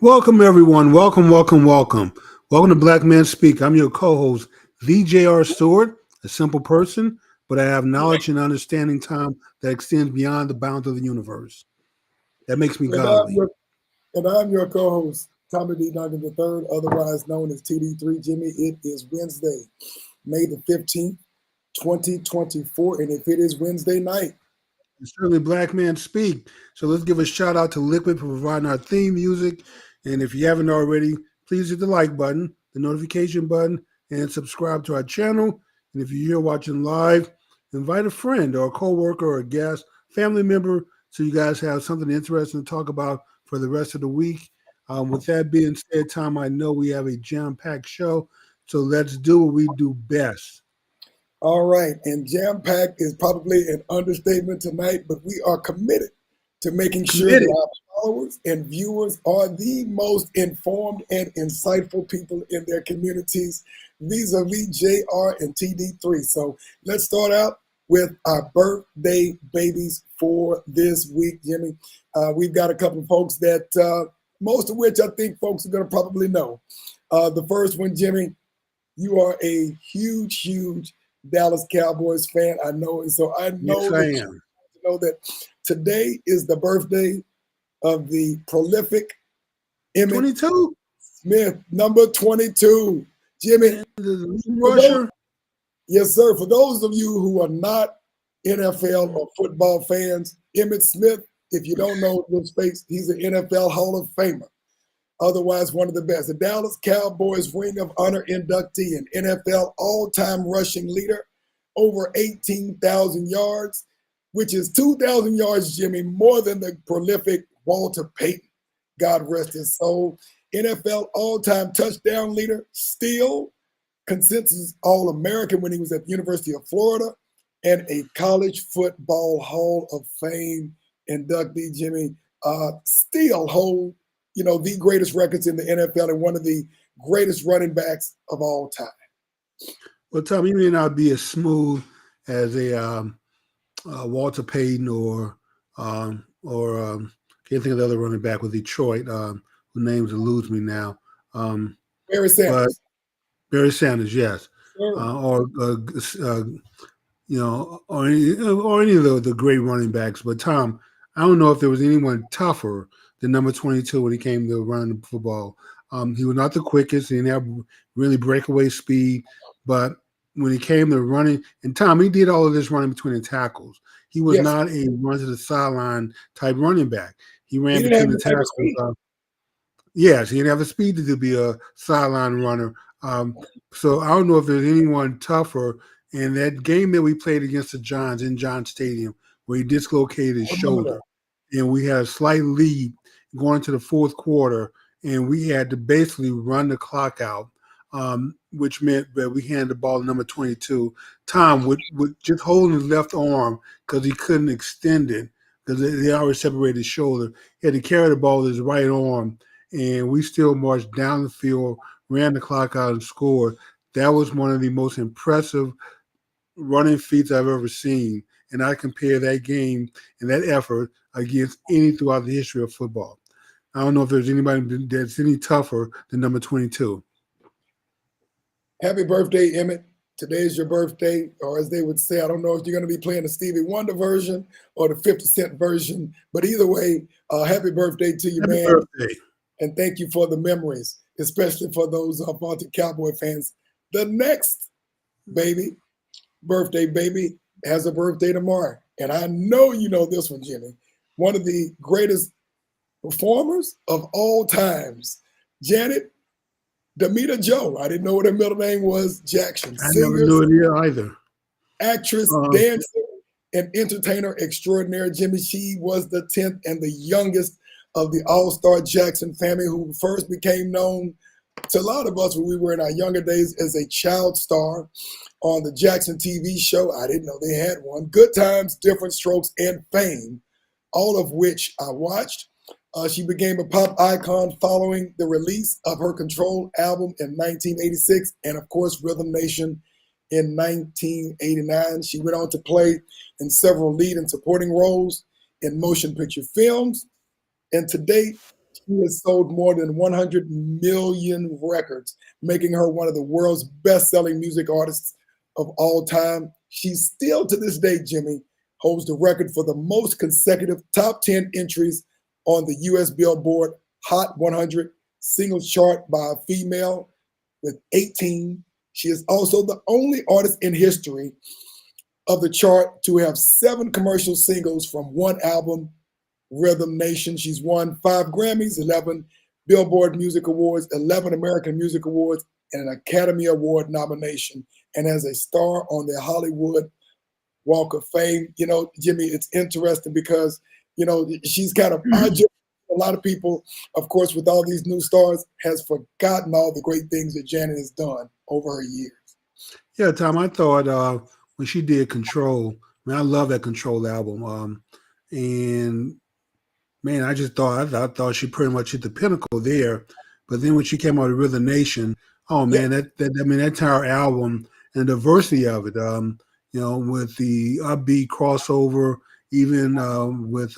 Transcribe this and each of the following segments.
Welcome, everyone. Welcome, welcome, welcome. Welcome to Black Men Speak. I'm your co host, VJR Stewart, a simple person, but I have knowledge and understanding time that extends beyond the bounds of the universe. That makes me And I'm godly. your and I'm your co-host, Tommy D. Duncan III, otherwise known as TD3 Jimmy. It is Wednesday, May the 15th, 2024. And if it is Wednesday night, It's certainly Black Men Speak. So let's give a shout out to Liquid for providing our theme music. And if you haven't already, please hit the like button, the notification button, and subscribe to our channel. And if you're here watching live, invite a friend or a coworker or a guest, family member, so you guys have something interesting to talk about for the rest of the week. With that being said, Tom, I know we have a jam-packed show, so let's do what we do best. all right, and jam-packed is probably an understatement tonight, but we are committed to making sure that Committed. our followers and viewers are the most informed and insightful people in their communities, vis-a-vis JR and TD3. So let's start out with our birthday babies for this week, Jimmy. We've got a couple of folks that most of which I think folks are going to probably know. The first one, Jimmy, you are a huge Dallas Cowboys fan. I know, and so I Yes, know I that am. you know that today is the birthday of the prolific Emmett 22? Smith, number 22. Jimmy, And the leading for those, rusher? yes, sir. For those of you who are not NFL or football fans, Emmett Smith, if you don't know this face, he's an NFL Hall of Famer, otherwise one of the best. The Dallas Cowboys Ring of Honor inductee and NFL all-time rushing leader, over 18,000 yards, which is 2,000 yards, Jimmy, more than the prolific Walter Payton. God rest his soul. NFL all-time touchdown leader, still consensus All-American when he was at the University of Florida, and a college football Hall of Fame inductee, Jimmy. Still hold the greatest records in the NFL and one of the greatest running backs of all time. Well, Tom, you may not be as smooth as a Walter Payton or can't think of the other running back with Detroit, whose names eludes me now. Barry But Sanders. Barry Sanders, yes, Sure. or or any of the great running backs. But Tom, I don't know if there was anyone tougher than number 22 when he came to running the football. He was not the quickest. He didn't have really breakaway speed, but when he came to running, and Tom, he did all of this running between the tackles. He was Yes. not a run to the sideline type running back. He He ran didn't have between the the type of tackles. speed. Yes, he didn't have the speed to be a sideline runner. So I don't know if there's anyone tougher. In that game that we played against the Giants in John Stadium, where he dislocated his I remember that. shoulder, and we had a slight lead going to the fourth quarter, and we had to basically run the clock out, which meant that we handed the ball to number 22. Tom would just holding his left arm because he couldn't extend it because they already separated his shoulder. He had to carry the ball with his right arm, and we still marched down the field, ran the clock out, and scored. That was one of the most impressive running feats I've ever seen. And I compare that game and that effort against any throughout the history of football. I don't know if there's anybody that's any tougher than number 22. Happy birthday, Emmett. Today is your birthday, or as they would say, I don't know if you're going to be playing the Stevie Wonder version or the 50 Cent version, but either way, happy birthday to you, Happy man. birthday. And thank you for the memories, especially for those vaunted Cowboy fans. The next birthday baby, has a birthday tomorrow. And I know you know this one, Jimmy. One of the greatest performers of all times, Janet Demita Joe. I didn't know what her middle name was. Jackson, I never singer, knew it here either. actress, Um, dancer, and entertainer extraordinaire. Jimmy, she was the 10th and the youngest of the all-star Jackson family, who first became known to a lot of us when we were in our younger days as a child star on the Jackson TV show. I didn't know they had one. Good Times, Different Strokes, and Fame, all of which I watched. She became a pop icon following the release of her Control album in 1986 and, of course, Rhythm Nation in 1989. She went on to play in several lead and supporting roles in motion picture films. And to date, She has sold more than 100 million records, making her one of the world's best-selling music artists of all time. She still, to this day, Jimmy, holds the record for the most consecutive top 10 entries on the U.S. Billboard Hot 100 singles chart by a female with 18. She is also the only artist in history of the chart to have 7 commercial singles from one album, Rhythm Nation. She's won 5 Grammys, 11 Billboard Music Awards, 11 American Music Awards, and an Academy Award nomination, and as a star on the Hollywood Walk of Fame. You know, Jimmy, it's interesting because, you know, she's kind of, a lot of people, of course, with all these new stars, has forgotten all the great things that Janet has done over her years. Yeah, Tom, I thought when she did Control, I mean, I love that Control album. And man, I thought she pretty much hit the pinnacle there. But then when she came out with Rhythm Nation, oh Yeah, man, that entire album and the diversity of it, you know, with the upbeat crossover, even with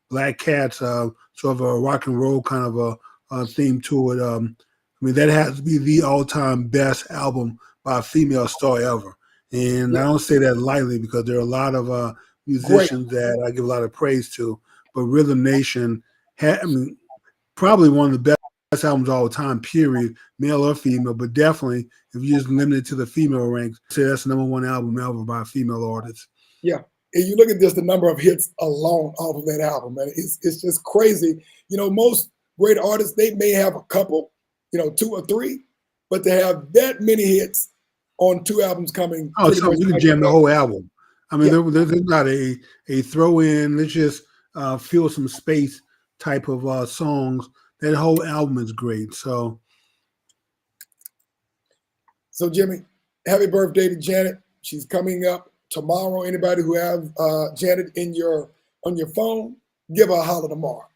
Black Cats, sort of a rock and roll kind of a theme to it. I mean, that has to be the all-time best album by a female star ever. And I yeah, don't say that lightly because there are a lot of great. musicians that I give a lot of praise to. But Rhythm Nation I mean, probably one of the best albums of all time, period, male or female, but definitely if you just limit it to the female ranks, say that's the #1 album ever by a female artist. Yeah. And you look at just the number of hits alone off of that album, man. It's just crazy. You know, most great artists, they may have a couple, you know, 2 or 3, but to have that many hits on 2 albums coming Oh, pretty so much you can back to jam the back. whole album. I mean, Yeah, there's not a throw in, let's just fill some space type of songs. That whole album is great. So, so, Jimmy, happy birthday to Janet. She's coming up tomorrow. Anybody who have Janet in your on your phone, give her a holler tomorrow.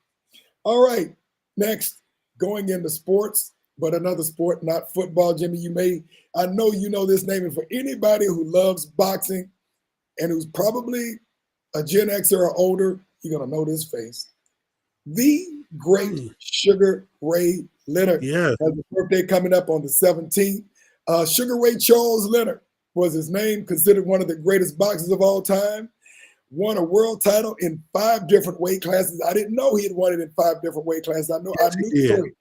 All right. Next, going into sports, but another sport, not football, Jimmy. I know you know this name, and for anybody who loves boxing and who's probably a Gen Xer or older, you're gonna know this face. The great Sugar Ray Leonard yeah, has a birthday coming up on the 17th. Sugar Ray Charles Leonard was his name, considered one of the greatest boxers of all time. Won a world title in 5 different weight classes. I didn't know he had won it in 5 different weight classes. I yes, knew he did. 3.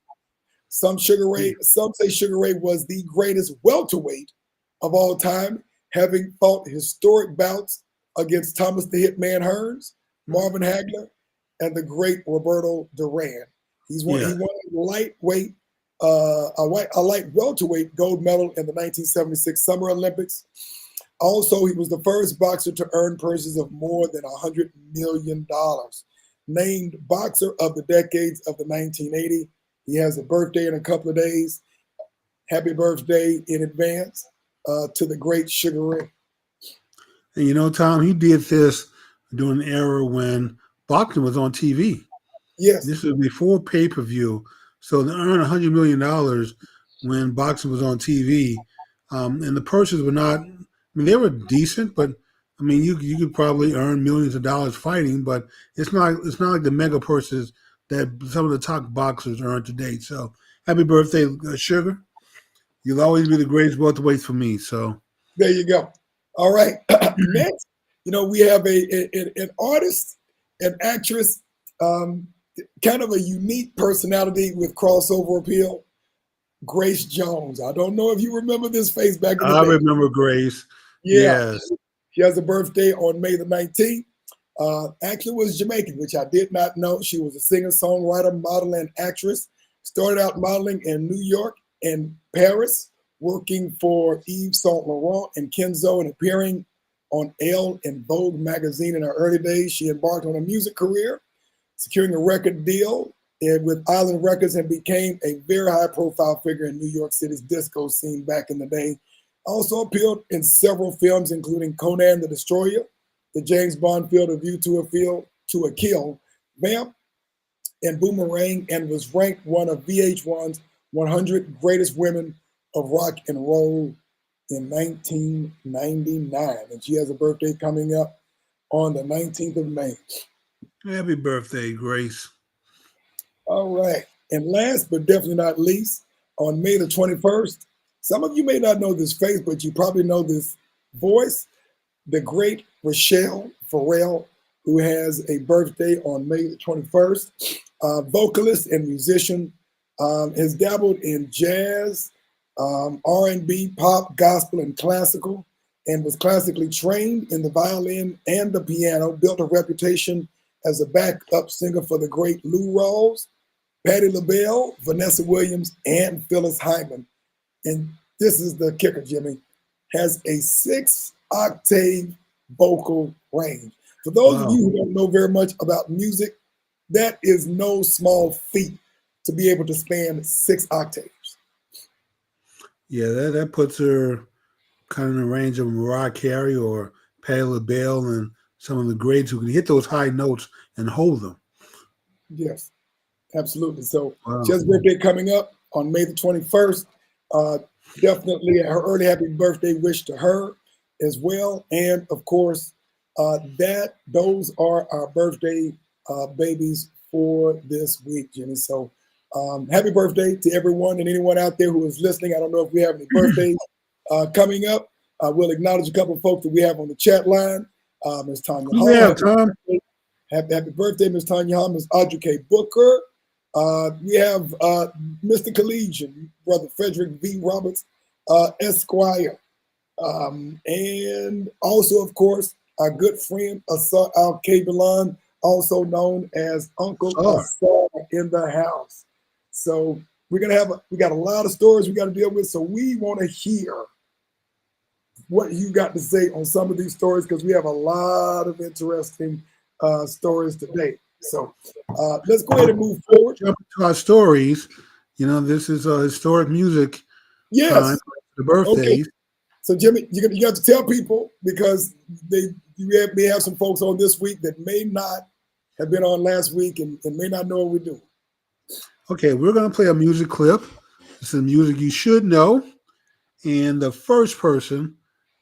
Some say Sugar Ray was the greatest welterweight of all time, having fought historic bouts against Thomas the Hitman Hearns, Marvin Hagler, and the great Roberto Duran. Yeah. He won a light welterweight gold medal in the 1976 Summer Olympics. Also, he was the first boxer to earn purses of more than $100 million. Named Boxer of the Decades of the 1980s. He has a birthday in a couple of days. Happy birthday in advance to the great Sugar Ray. And you know, Tom, he did this during an era when boxing was on TV. Yes. This was before pay-per-view. So to earn $100 million when boxing was on TV, and the purses were not, I mean, they were decent, but I mean, you could probably earn millions of dollars fighting, but it's not like the mega purses that some of the top boxers earn today. So happy birthday, Sugar. You'll always be the greatest welterweight for me. So There you go. All right. Next, you know, we have an artist, an actress, kind of a unique personality with crossover appeal, Grace Jones. I don't know if you remember this face back in the I day. remember Grace. Yeah, Yes. she has a birthday on May the 19th. Actually was Jamaican, which I did not know. She was a singer, songwriter, model, and actress. Started out modeling in New York and Paris, working for Yves Saint Laurent and Kenzo, and appearing on Elle and Vogue magazine in her early days. She embarked on a music career, securing a record deal with Island Records, and became a very high-profile figure in New York City's disco scene back in the day. Also appeared in several films, including Conan the Destroyer, the James Bond film, A View to a Kill, Vamp, and Boomerang, and was ranked one of VH1's 100 Greatest Women of Rock and Roll in 1999. And she has a birthday coming up on the 19th of May. Happy birthday, Grace. All right. And last but definitely not least, on May the 21st, some of you may not know this face, but you probably know this voice, the great Rochelle Farrell, who has a birthday on May the 21st. Vocalist and musician, has dabbled in jazz, R&B, pop, gospel, and classical, and was classically trained in the violin and the piano, built a reputation as a backup singer for the great Lou Rawls, Patti LaBelle, Vanessa Williams, and Phyllis Hyman. And this is the kicker, Jimmy, has a 6-octave vocal range. For those of you who don't know very much about music, that is no small feat to be able to span 6 octaves. Yeah, that puts her kind of in the range of Mariah Carey or Patti LaBelle and some of the greats who can hit those high notes and hold them. Yes, absolutely. So she has a birthday coming up on May the 21st. Definitely her early happy birthday wish to her as well. And of course, those are our birthday babies for this week, Jimmy. So happy birthday to everyone and anyone out there who is listening. I don't know if we have any birthdays coming up. We'll acknowledge a couple of folks that we have on the chat line. Ms. Tanya Hall. Yeah, Tom. Happy birthday, Ms. Tanya Hall, Ms. Audrey K. Booker. We have Mr. Collegian, Brother Frederick V. Roberts, Esquire. And also, of course, our good friend, Asar Al-Kabilan, also known as Uncle Asar in the house. So we got a lot of stories we got to deal with. So we want to hear what you got to say on some of these stories, because we have a lot of interesting stories today. So let's go ahead and move forward. Jump to our stories. You know, this is a historic music time, the birthdays. Okay. So Jimmy, you got to tell people, because you may have some folks on this week that may not have been on last week and may not know what we're doing. Okay, we're going to play a music clip. This is music you should know. And the first person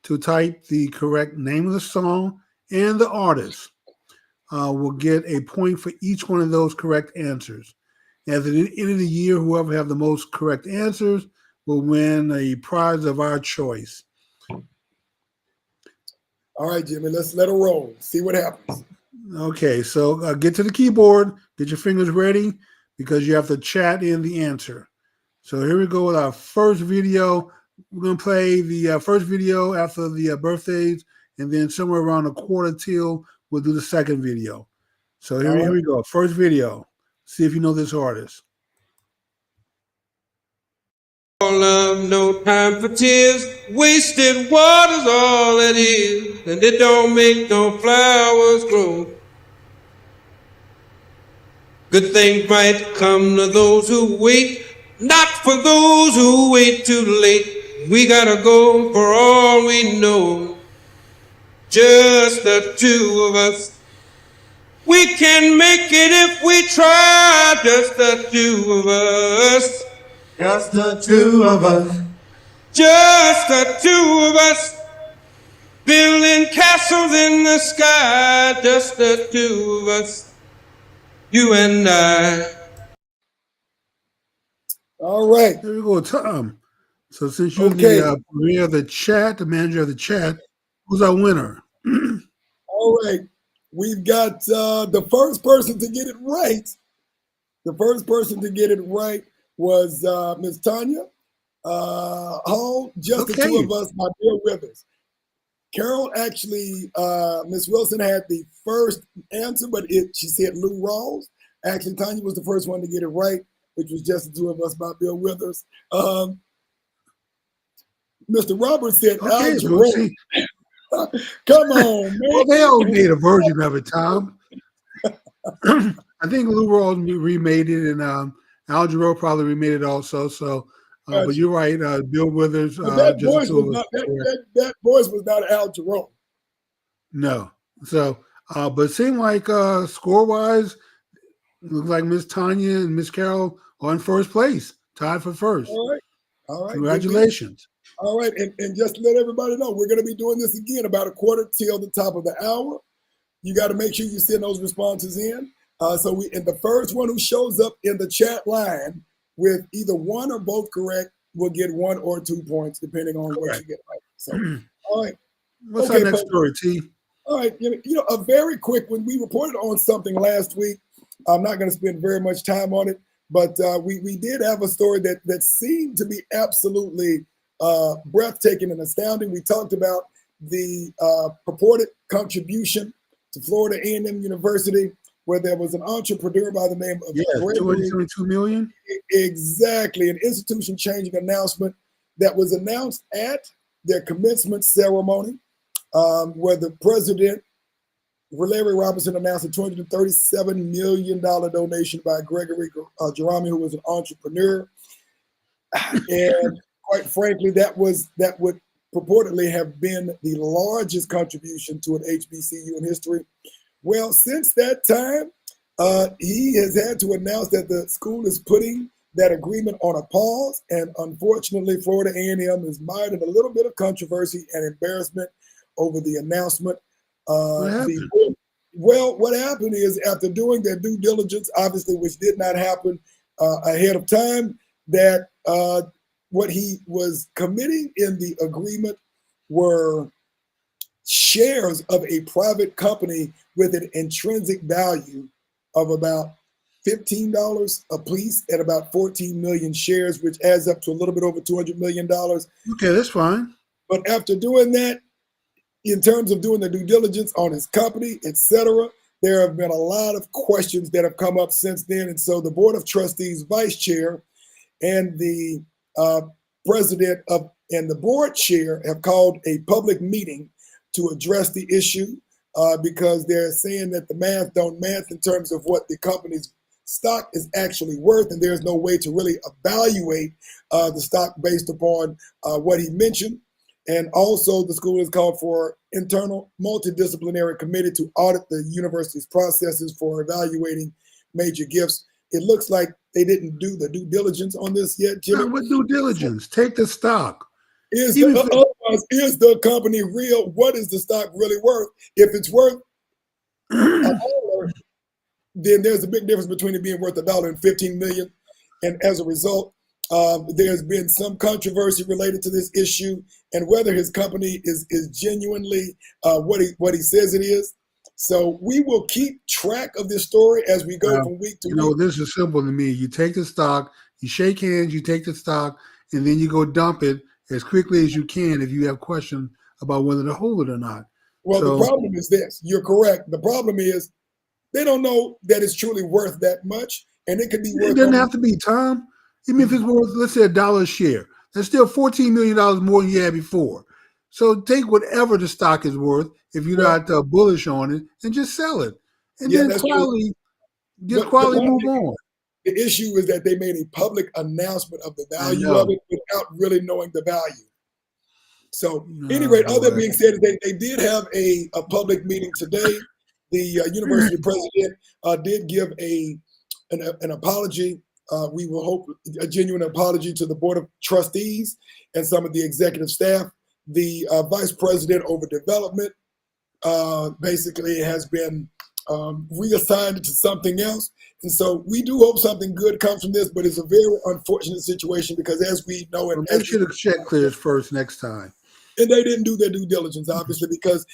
to type the correct name of the song and the artist will get a point for each one of those correct answers. At the end of the year, whoever have the most correct answers will win a prize of our choice. All right, Jimmy, let's let it roll. See what happens. Okay, so get to the keyboard, get your fingers ready, because you have to chat in the answer. So here we go with our first video. We're going to play the first video after the birthdays, and then somewhere around a quarter till, we'll do the second video. So here we go. First video. See if you know this artist. Love, no time for tears. Wasted water's all it is, and it don't make no flowers grow. Good things might come to those who wait, not for those who wait too late. We gotta go for all we know. Just the two of us. We can make it if we try. Just the two of us. Just the two of us. Just the two of us. Building castles in the sky. Just the two of us. You and I. All right. Here we go, Tom. So since you're the premier of the chat, the manager of the chat, who's our winner? All right. We've got the first person to get it right. The first person to get it right was Ms. Tanya Hall. Just the two of us, my dear Withers. Carol actually, Ms. Wilson had the first answer, but she said Lou Rawls. Actually, Tanya was the first one to get it right, which was Just the Two of Us by Bill Withers. Mr. Roberts said Al Jarreau. Come on, man. Well, they all made a version of it, Tom. I think Lou Rawls remade it, and Al Jarreau probably remade it also. So, but you're right, Bill Withers. That voice was not Al Jarreau. No. So, but it seemed like score-wise, it looked like Miss Tanya and Miss Carol are in first place, tied for first. All right. Congratulations. All right, and just to let everybody know, we're going to be doing this again about a quarter till the top of the hour. You got to make sure you send those responses in. And the first one who shows up in the chat line with either one or both correct will get 1 or 2 points, depending on what you get right. So, all right. What's our next story, T? All right. A very quick one. We reported on something last week. I'm not going to spend very much time on it, but we did have a story that seemed to be absolutely breathtaking and astounding. We talked about the purported contribution to Florida A&M University, where there was an entrepreneur by the name of Gregory. 272 million? Exactly. An institution-changing announcement that was announced at their commencement ceremony, where the president, Larry Robinson, announced a $237 million donation by Gregory Jerami, who was an entrepreneur. And quite frankly, that would purportedly have been the largest contribution to an HBCU in history. Well, since that time, he has had to announce that the school is putting that agreement on a pause. And unfortunately, Florida A&M is mired in a little bit of controversy and embarrassment over the announcement. What happened? What happened is, after doing their due diligence, obviously, which did not happen ahead of time, that what he was committing in the agreement were shares of a private company with an intrinsic value of about $15 a piece at about 14 million shares, which adds up to a little bit over $200 million. Okay, that's fine. But after doing that, in terms of doing the due diligence on his company, etc., there have been a lot of questions that have come up since then. And so the Board of Trustees, Vice Chair, and the President and the Board Chair have called a public meeting to address the issue because they're saying that the math don't math in terms of what the company's stock is actually worth, and there's no way to really evaluate the stock based upon what he mentioned. And also, the school has called for internal multidisciplinary committee to audit the university's processes for evaluating major gifts. It looks like they didn't do the due diligence on this yet, Jimmy. What due diligence? Take the stock. Is the company real? What is the stock really worth? If it's worth $1, then there's a big difference between it being worth $1 and 15 million. And as a result, there's been some controversy related to this issue and whether his company is genuinely what he says it is. So we will keep track of this story as we go from week to week. This is simple to me. You take the stock, you shake hands, you take the stock, and then you go dump it as quickly as you can if you have questions about whether to hold it or not. Well, the problem is this. You're correct. The problem is they don't know that it's truly worth that much, and it could be worth. It doesn't have to be, Tom. Even if it's worth, let's say, $1 a share, that's still $14 million more than you had before. So take whatever the stock is worth if you're not bullish on it, and just sell it, and then quietly move on. The issue is that they made a public announcement of the value of it without really knowing the value. So, anyway, all that being said, they did have a public meeting today. The university president did give an apology. We will hope a genuine apology to the Board of Trustees and some of the executive staff. The vice president over development basically has been reassigned to something else. And so we do hope something good comes from this, but it's a very unfortunate situation because, as we know, and they should have checked clears first next time. And they didn't do their due diligence, obviously, because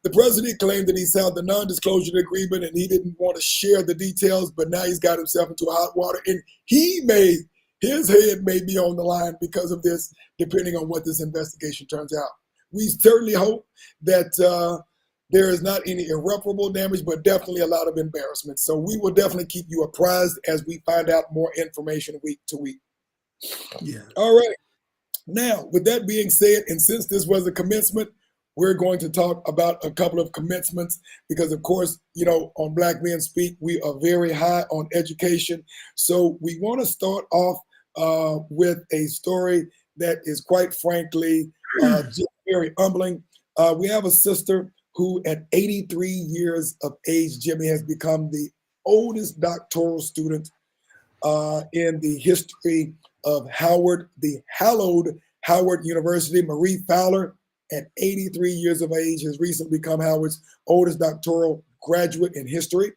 the president claimed that he signed the non-disclosure agreement and he didn't want to share the details, but now he's got himself into hot water, and his head may be on the line because of this, depending on what this investigation turns out. We certainly hope that there is not any irreparable damage, but definitely a lot of embarrassment. So we will definitely keep you apprised as we find out more information week to week. Yeah. All right. Now, with that being said, and since this was a commencement, we're going to talk about a couple of commencements because, of course, on Black Men Speak, we are very high on education. So we want to start off with a story that is, quite frankly, just very humbling. We have a sister who, at 83 years of age, Jimmy, has become the oldest doctoral student in the history of Howard, the hallowed Howard University. Marie Fowler, at 83 years of age, has recently become Howard's oldest doctoral graduate in history.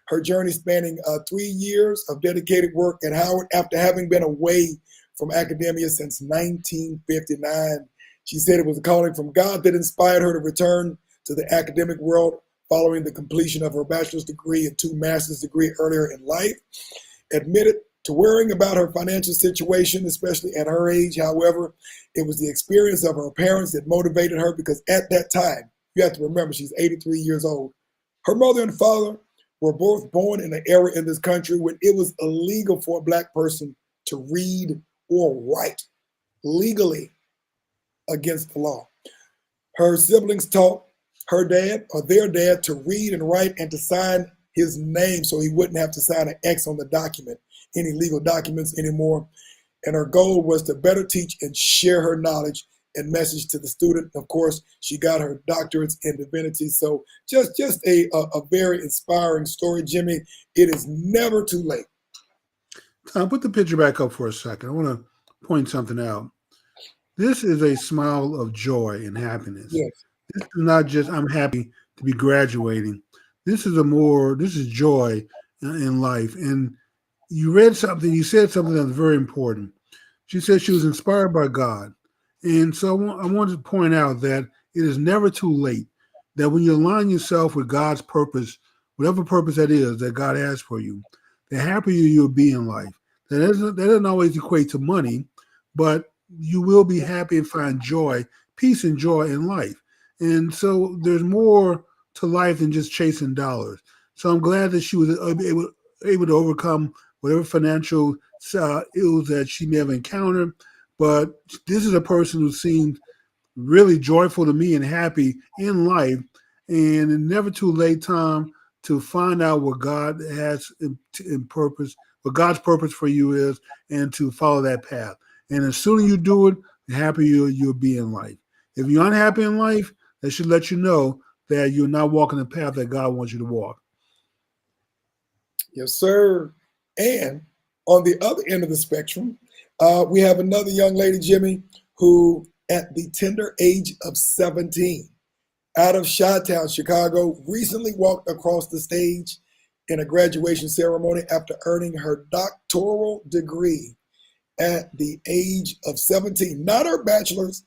her journey spanning 3 years of dedicated work at Howard after having been away from academia since 1959. She said it was a calling from God that inspired her to return to the academic world following the completion of her bachelor's degree and 2 master's degree earlier in life. Admitted to worrying about her financial situation, especially at her age. However, it was the experience of her parents that motivated her, because at that time, you have to remember, she's 83 years old. Her mother and father were both born in an era in this country when it was illegal for a Black person to read or write legally against the law. Her siblings taught her dad or their dad to read and write and to sign his name so he wouldn't have to sign an X on the document, any legal documents anymore. And her goal was to better teach and share her knowledge and message to the student. Of course, she got her doctorates in divinity. So just a very inspiring story, Jimmy. It is never too late. Tom, put the picture back up for a second. I want to point something out. This is a smile of joy and happiness. Yes. This is not just, I'm happy to be graduating. This is joy in life. And you said something that's very important. She said she was inspired by God. And so I wanted to point out that it is never too late, that when you align yourself with God's purpose, whatever purpose that is that God has for you, the happier you'll be in life. That doesn't always equate to money, but you will be happy and find joy, peace and joy in life. And so there's more to life than just chasing dollars. So I'm glad that she was able to overcome whatever financial ills that she may have encountered. But this is a person who seemed really joyful to me and happy in life. And it's never too late, Tom, to find out what God has in purpose, what God's purpose for you is, and to follow that path. And the sooner you do it, the happier you'll be in life. If you're unhappy in life, that should let you know that you're not walking the path that God wants you to walk. Yes, sir. And on the other end of the spectrum, we have another young lady, Jimmy, who at the tender age of 17, out of Chi-Town, Chicago, recently walked across the stage in a graduation ceremony after earning her doctoral degree at the age of 17. Not her bachelor's,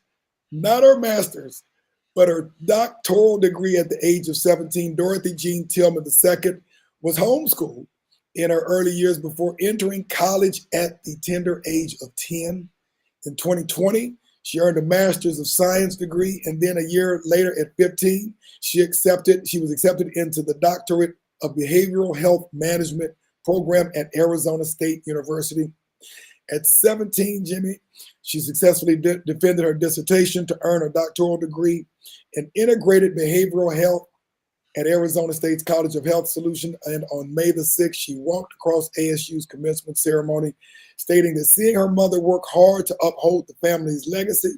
not her master's, but her doctoral degree at the age of 17. Dorothy Jean Tillman II was homeschooled in her early years before entering college at the tender age of 10. In 2020, she earned a Master's of Science degree, and then a year later at 15, she was accepted into the Doctorate of Behavioral Health Management program at Arizona State University. At 17, Jimmy, she successfully defended her dissertation to earn a doctoral degree in integrated behavioral health at Arizona State's College of Health Solutions. And on May the 6th, she walked across ASU's commencement ceremony, stating that seeing her mother work hard to uphold the family's legacy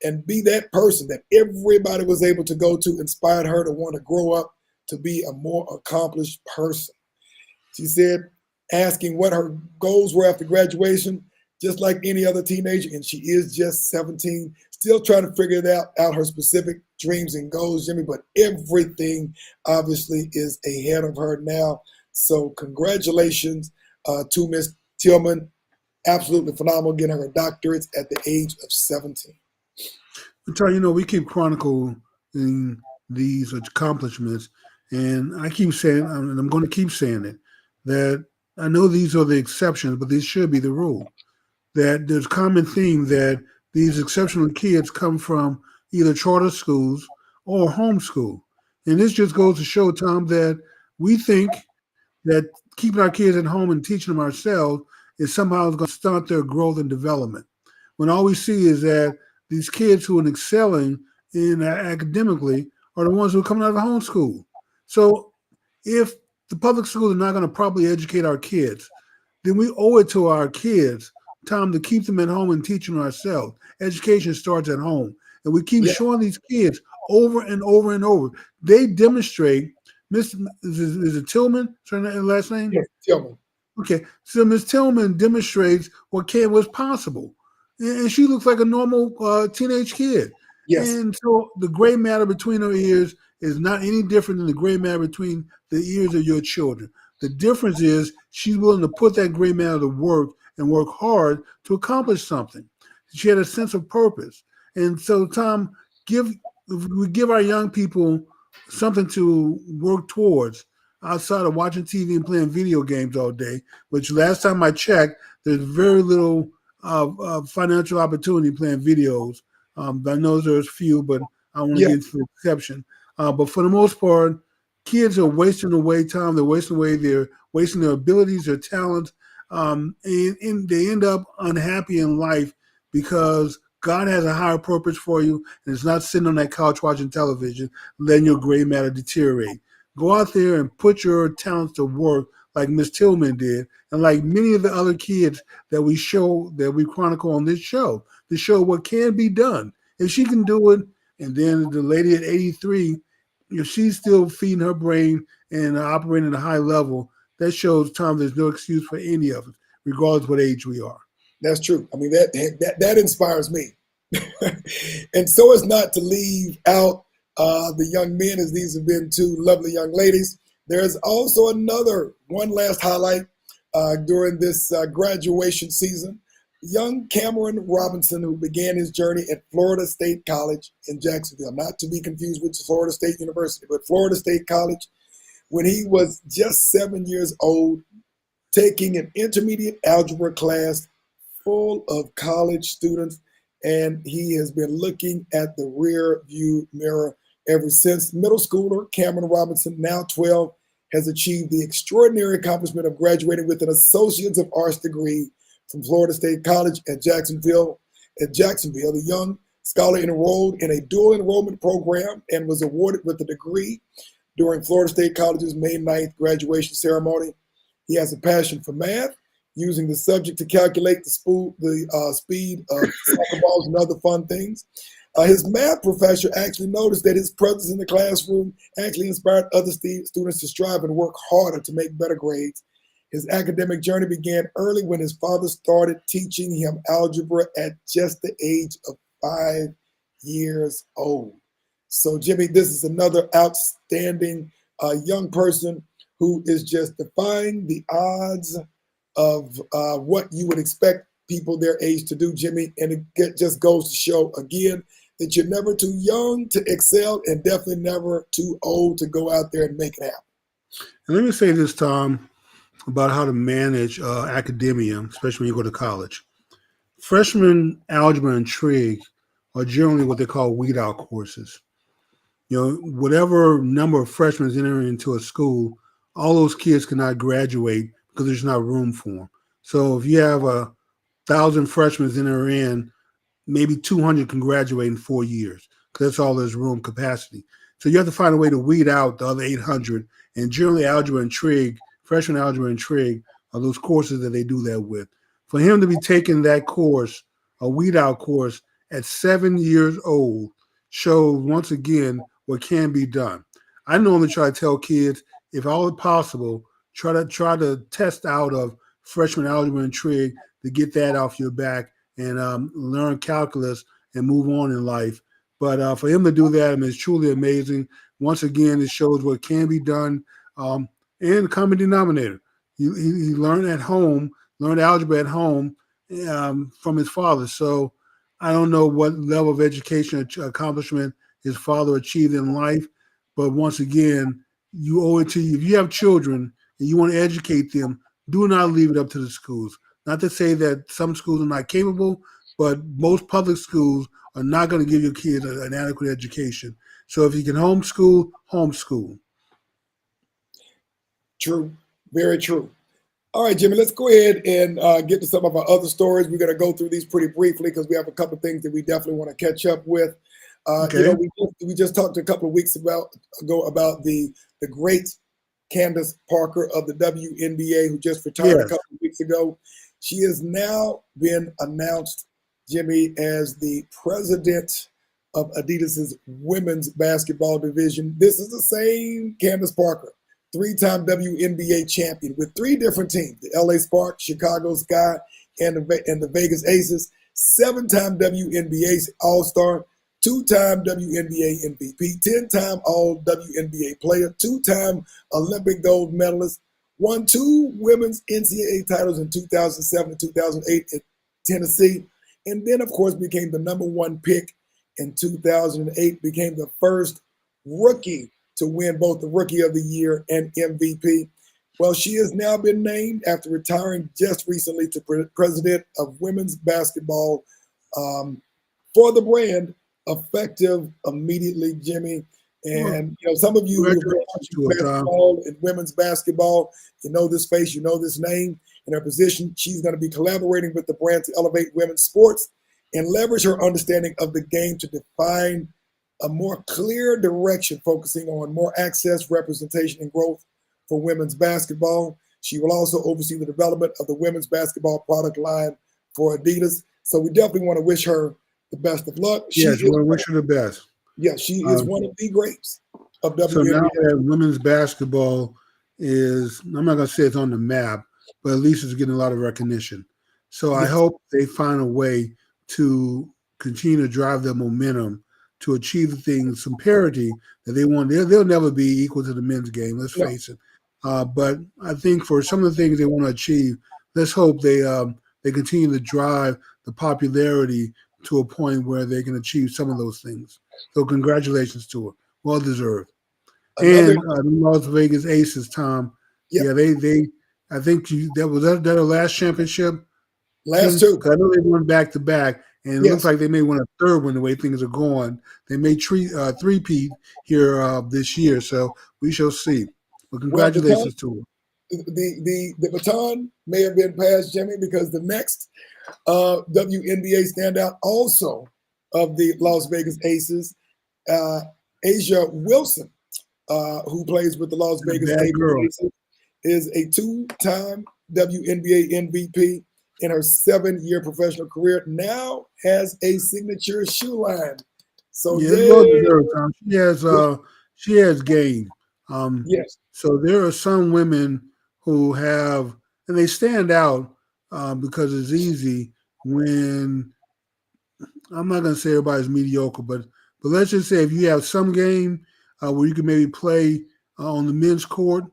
and be that person that everybody was able to go to inspired her to want to grow up to be a more accomplished person. She said, asking what her goals were after graduation, just like any other teenager, and she is just 17, still trying to figure out her specific dreams and goals, Jimmy, but everything obviously is ahead of her now. So congratulations to Miss Tillman. Absolutely phenomenal, getting her doctorates at the age of 17. We keep chronicling these accomplishments, and I keep saying, and I'm going to keep saying it, that I know these are the exceptions, but these should be the rule. That there's a common theme that these exceptional kids come from either charter schools or homeschool. And this just goes to show, Tom, that we think that keeping our kids at home and teaching them ourselves is somehow going to stunt their growth and development. When all we see is that these kids who are excelling in academically are the ones who are coming out of homeschool. So if the public schools are not going to properly educate our kids, then we owe it to our kids, Tom, to keep them at home and teach them ourselves. Education starts at home. And we keep showing these kids over and over and over. They demonstrate, is it Tillman? Is her last name? Yes, Tillman. Okay, so Ms. Tillman demonstrates what was possible. And she looks like a normal teenage kid. Yes. And so the gray matter between her ears is not any different than the gray matter between the ears of your children. The difference is she's willing to put that gray matter to work and work hard to accomplish something. She had a sense of purpose. And so, Tom, if we give our young people something to work towards outside of watching TV and playing video games all day, which last time I checked, there's very little financial opportunity playing videos. I know there's few, but I want to get to the exception. But for the most part, kids are wasting away time. They're wasting away. They're wasting their abilities, their talents, and they end up unhappy in life because God has a higher purpose for you, and it's not sitting on that couch watching television, letting your gray matter deteriorate. Go out there and put your talents to work like Miss Tillman did, and like many of the other kids that we chronicle on this show, to show what can be done. If she can do it, and then the lady at 83, if she's still feeding her brain and operating at a high level, that shows, Tom, there's no excuse for any of us, regardless what age we are. That's true. I mean, that inspires me. And so as not to leave out the young men, as these have been two lovely young ladies, there's also one last highlight during this graduation season. Young Cameron Robinson, who began his journey at Florida State College in Jacksonville, not to be confused with Florida State University, but Florida State College, when he was just 7 years old, taking an intermediate algebra class full of college students, and he has been looking at the rear view mirror ever since. Middle schooler Cameron Robinson, now 12, has achieved the extraordinary accomplishment of graduating with an Associates of Arts degree from Florida State College at Jacksonville. The young scholar enrolled in a dual enrollment program and was awarded with a degree during Florida State College's May 9th graduation ceremony. He has a passion for math, using the subject to calculate the speed of soccer balls and other fun things. His math professor actually noticed that his presence in the classroom actually inspired other students to strive and work harder to make better grades. His academic journey began early when his father started teaching him algebra at just the age of 5 years old. So, Jimmy, this is another outstanding young person who is just defying the odds of what you would expect people their age to do, Jimmy. And it just goes to show, again, that you're never too young to excel and definitely never too old to go out there and make it happen. And let me say this, Tom, about how to manage academia, especially when you go to college. Freshman algebra and trig are generally what they call weed out courses. You know, whatever number of freshmen enter into a school, all those kids cannot graduate because there's not room for them. So if you have 1,000 freshmen enter in, maybe 200 can graduate in 4 years because that's all there's room capacity. So you have to find a way to weed out the other 800. And generally algebra and trig, freshman algebra and trig, are those courses that they do that with. For him to be taking that course, a weed out course, at 7 years old, shows once again what can be done. I normally try to tell kids, if all possible, try to test out of freshman algebra and trig to get that off your back and learn calculus and move on in life. But for him to do that, I mean, it's truly amazing. Once again, it shows what can be done. And common denominator. He learned at home, learned algebra at home from his father. So I don't know what level of education accomplishment his father achieved in life, but once again, you owe it to you. If you have children and you want to educate them, do not leave it up to the schools. Not to say that some schools are not capable, but most public schools are not going to give your kids an adequate education. So if you can homeschool, homeschool. True. Very true. All right, Jimmy, let's go ahead and get to some of our other stories. We're going to go through these pretty briefly because we have a couple of things that we definitely want to catch up with. Okay. You know, we just talked a couple of weeks ago about the great Candace Parker of the WNBA, who just retired a couple of weeks ago. She has now been announced, Jimmy, as the president of Adidas's women's basketball division. This is the same Candace Parker, three-time WNBA champion with three different teams, the LA Sparks, Chicago Sky, and the Vegas Aces, seven-time WNBA All-Star, two-time WNBA MVP, 10-time All-WNBA player, two-time Olympic gold medalist, won 2 women's NCAA titles in 2007 and 2008 at Tennessee, and then, of course, became the #1 pick in 2008, became the first rookie to win both the Rookie of the Year and MVP. Well, she has now been named, after retiring just recently, to president of women's basketball for the brand, effective immediately, Jimmy. And some of you who have been watching basketball and women's basketball, you know this face, you know this name. In her position, she's going to be collaborating with the brand to elevate women's sports and leverage her understanding of the game to define a more clear direction, focusing on more access, representation, and growth for women's basketball. She will also oversee the development of the women's basketball product line for Adidas. So we definitely want to wish her the best of luck. Yes, we want to wish her the best. Yeah, she is one of the greats of WNBA. So now that women's basketball is, I'm not going to say it's on the map, but at least it's getting a lot of recognition. So I hope they find a way to continue to drive their momentum to achieve the things, some parity that they want. They'll never be equal to the men's game, let's face it. But I think for some of the things they want to achieve, let's hope they continue to drive the popularity to a point where they can achieve some of those things. So congratulations to her. Well deserved. And the Las Vegas Aces, Tom. Yeah, they I think that was their last championship. Last 2. I know they won back-to-back, and it looks like they may win a third one the way things are going. They may three-peat here this year, so we shall see. But congratulations to her. The baton may have been passed, Jimmy, because the next WNBA standout, also of the Las Vegas Aces, Asia Wilson, who plays with the Las Vegas Aces, is a 2-time WNBA MVP in her 7-year professional career, now has a signature shoe line. So she has game. Yes. So there are some women who have, and they stand out because it's easy when, I'm not going to say everybody's mediocre, but let's just say if you have some game where you can maybe play on the men's court,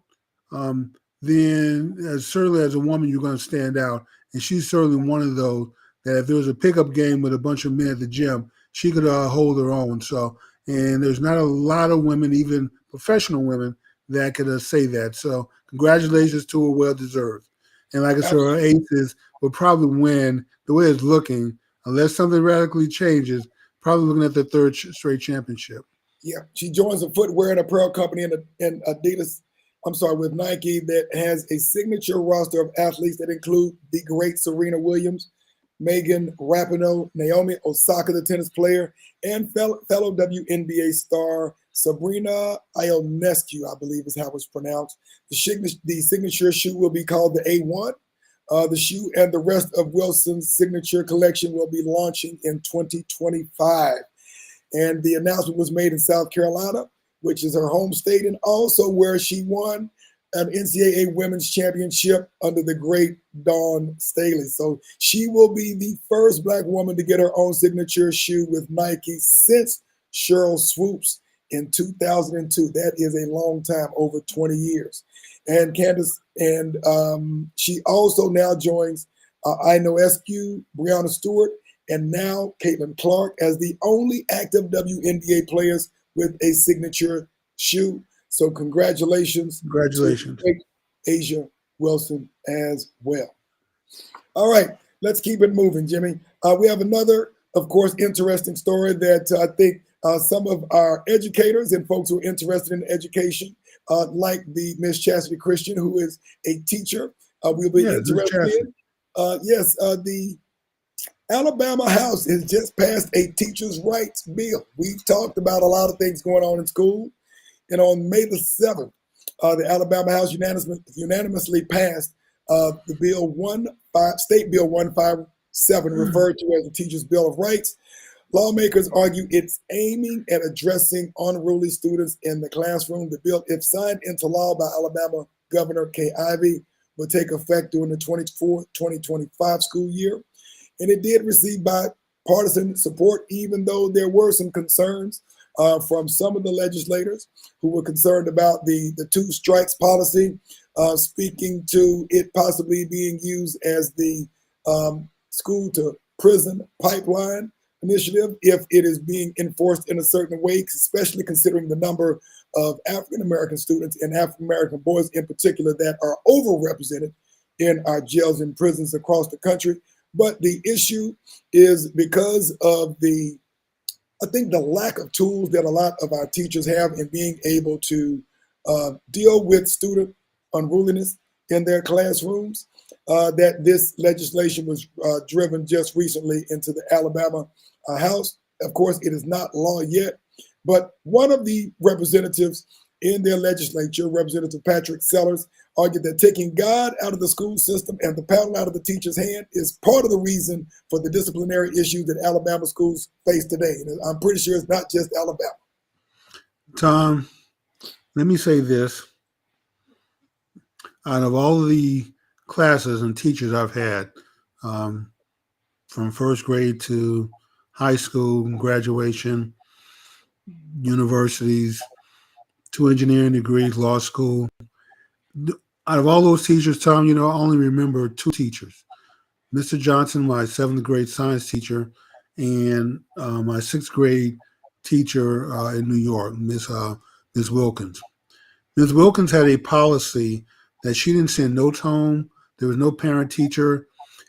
then certainly as a woman, you're going to stand out. And she's certainly one of those that if there was a pickup game with a bunch of men at the gym, she could hold her own. So, and there's not a lot of women, even professional women, that could say that. So congratulations to her, well deserved. And like I said, our Aces will probably win the way it's looking, unless something radically changes, probably looking at their 3rd straight championship. Yeah, she joins a footwear and apparel company in Adidas, with Nike, that has a signature roster of athletes that include the great Serena Williams, Megan Rapinoe, Naomi Osaka, the tennis player, and fellow WNBA star Sabrina Ionescu, I believe is how it's pronounced. The signature shoe will be called the A1. The shoe and the rest of Wilson's signature collection will be launching in 2025. And the announcement was made in South Carolina, which is her home state, and also where she won an NCAA women's championship under the great Dawn Staley. So she will be the first Black woman to get her own signature shoe with Nike since Sheryl Swoopes in 2002. That is a long time, over 20 years. And Candace, and she also now joins Ionescu, Breanna Stewart, and now Caitlin Clark as the only active WNBA players with a signature shoe. So congratulations. Congratulations. To Asia Wilson as well. All right, let's keep it moving, Jimmy. We have another, of course, interesting story that I think some of our educators and folks who are interested in education, like the Miss Chastity Christian, who is a teacher, will be interested in. The Alabama House has just passed a teachers' rights bill. We've talked about a lot of things going on in school. And on May the 7th, the Alabama House unanimously passed the State Bill 157, referred to as the Teachers' Bill of Rights. Lawmakers argue it's aiming at addressing unruly students in the classroom. The bill, if signed into law by Alabama Governor Kay Ivey, will take effect during the 2024-2025 school year. And it did receive bipartisan support, even though there were some concerns from some of the legislators who were concerned about the 2 strikes policy. speaking to it possibly being used as the school to prison pipeline initiative if it is being enforced in a certain way, especially considering the number of African American students and African American boys in particular that are overrepresented in our jails and prisons across the country. But the issue is because of I think the lack of tools that a lot of our teachers have in being able to deal with student unruliness in their classrooms, that this legislation was driven just recently into the Alabama House. Of course, it is not law yet, but one of the representatives in their legislature, Representative Patrick Sellers, argued that taking God out of the school system and the paddle out of the teacher's hand is part of the reason for the disciplinary issues that Alabama schools face today. And I'm pretty sure it's not just Alabama. Tom, let me say this. Out of all of the classes and teachers I've had, from first grade to high school, graduation, universities, 2 engineering degrees, law school, out of all those teachers, Tom, I only remember 2 teachers. Mr. Johnson, my 7th grade science teacher, and my 6th grade teacher in New York, Ms. Wilkins. Ms. Wilkins had a policy that she didn't send notes home. There was no parent teacher.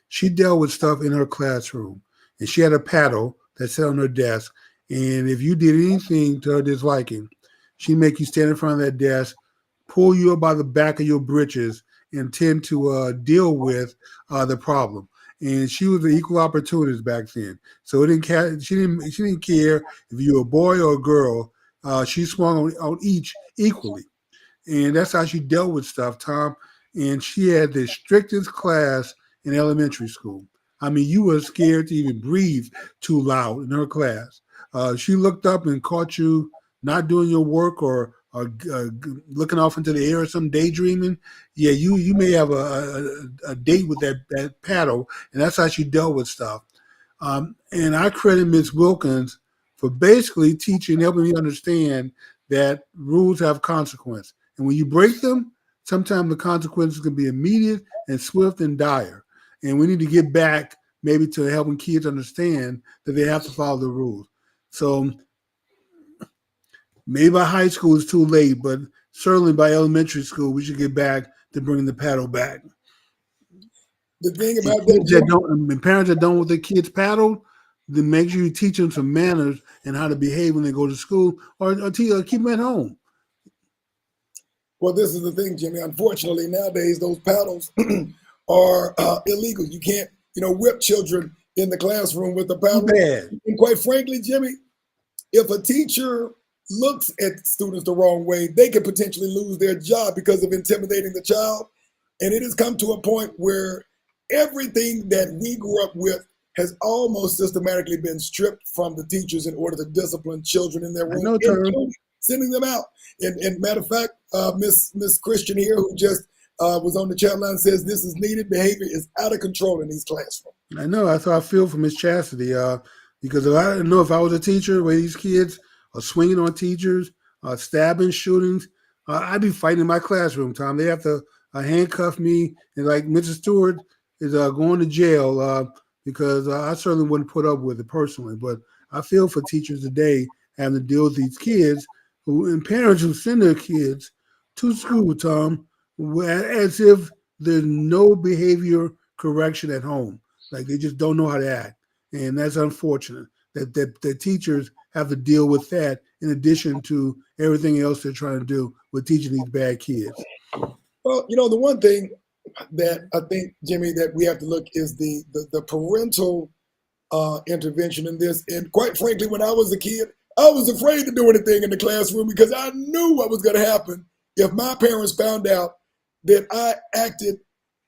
She dealt with stuff in her classroom. And she had a paddle that sat on her desk. And if you did anything to her disliking, she'd make you stand in front of that desk, pull you up by the back of your britches, and tend to deal with the problem. And she was an equal opportunist back then. So she didn't care if you were a boy or a girl. She swung on each equally. And that's how she dealt with stuff, Tom. And she had the strictest class in elementary school. I mean, you were scared to even breathe too loud in her class. She looked up and caught you not doing your work or looking off into the air or some daydreaming. Yeah, you may have a date with that paddle, and that's how she dealt with stuff. And I credit Ms. Wilkins for basically teaching, helping me understand that rules have consequence. And when you break them, sometimes the consequences can be immediate and swift and dire. And we need to get back maybe to helping kids understand that they have to follow the rules. So maybe by high school it's too late, but certainly by elementary school, we should get back to bringing the paddle back. The thing about parents that don't want their kids paddle, then make sure you teach them some manners and how to behave when they go to school, or keep them at home. Well, this is the thing, Jimmy. Unfortunately, nowadays, those paddles are illegal. You can't, whip children in the classroom with a paddle. And quite frankly, Jimmy, if a teacher looks at students the wrong way, they could potentially lose their job because of intimidating the child. And it has come to a point where everything that we grew up with has almost systematically been stripped from the teachers in order to discipline children in their room, including sending them out. And matter of fact, Miss Christian here, who just was on the chat line, says this is needed. Behavior is out of control in these classrooms. I know. That's how I feel for Miss Chastity. Because if I was a teacher where these kids are swinging on teachers, stabbing, shootings, I'd be fighting in my classroom, Tom. They have to handcuff me, and like Mrs. Stewart is going to jail because I certainly wouldn't put up with it personally. But I feel for teachers today having to deal with these kids and parents who send their kids to school, Tom, as if there's no behavior correction at home. Like they just don't know how to act. And that's unfortunate that teachers have to deal with that in addition to everything else they're trying to do with teaching these bad kids. Well, the one thing that I think, Jimmy, that we have to look is the parental intervention in this. And quite frankly, when I was a kid, I was afraid to do anything in the classroom because I knew what was going to happen if my parents found out that I acted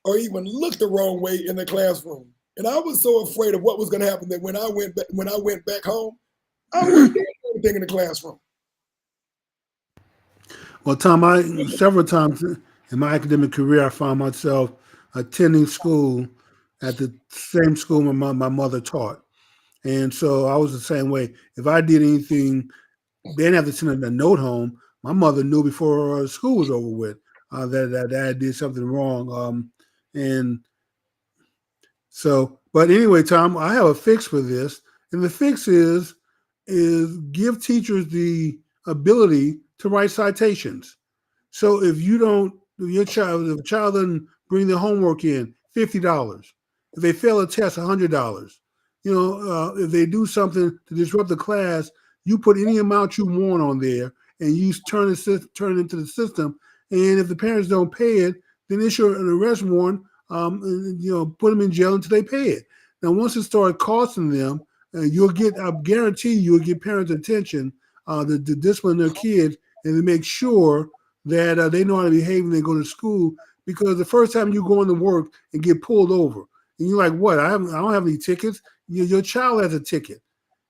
or even looked the wrong way in the classroom. And I was so afraid of what was going to happen that when I went back home, I wouldn't do anything in the classroom. Well, Tom, several times in my academic career, I found myself attending school at the same school my mother taught. And so I was the same way. If I did anything, they didn't have to send a note home. My mother knew before school was over with. that I did something wrong. And so, but anyway, Tom, I have a fix for this, and the fix is give teachers the ability to write citations. So if you don't, if if a child doesn't bring their homework in, $50. If they fail a test, $100. If they do something to disrupt the class, you put any amount you want on there, and you turn it into the system. And if the parents don't pay it, then issue an arrest warrant. Put them in jail until they pay it. Now, once it starts costing them, you'll get. I guarantee you'll get parents' attention to discipline their kids and to make sure that they know how to behave when they go to school. Because the first time you go into work and get pulled over, and you're like, "What? I don't have any tickets." Your child has a ticket.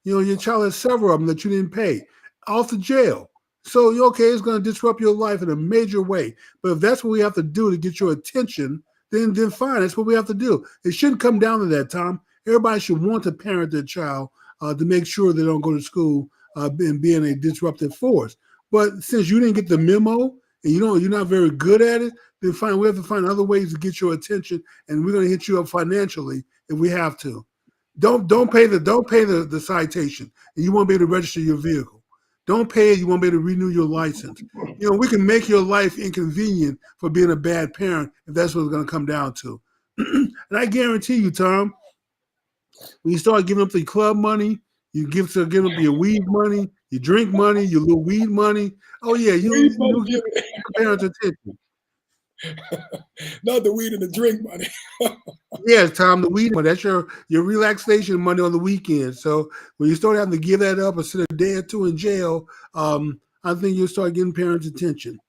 Your child has several of them that you didn't pay. Off to jail. So it's going to disrupt your life in a major way. But if that's what we have to do to get your attention, then fine. That's what we have to do. It shouldn't come down to that, Tom. Everybody should want to parent their child to make sure they don't go to school and being a disruptive force. But since you didn't get the memo and you're not very good at it, then fine. We have to find other ways to get your attention, and we're going to hit you up financially if we have to. Don't pay the citation, and you won't be able to register your vehicle. Don't pay it, you won't be able to renew your license. We can make your life inconvenient for being a bad parent if that's what it's going to come down to. And I guarantee you, Tom, when you start giving up the club money, you give up your weed money, your drink money, your little weed money. Oh yeah, you get parents' attention. Not the weed and the drink money. Yes, Tom, the weed money. That's your relaxation money on the weekend. So when you start having to give that up or sit a day or two in jail, I think you'll start getting parents' attention.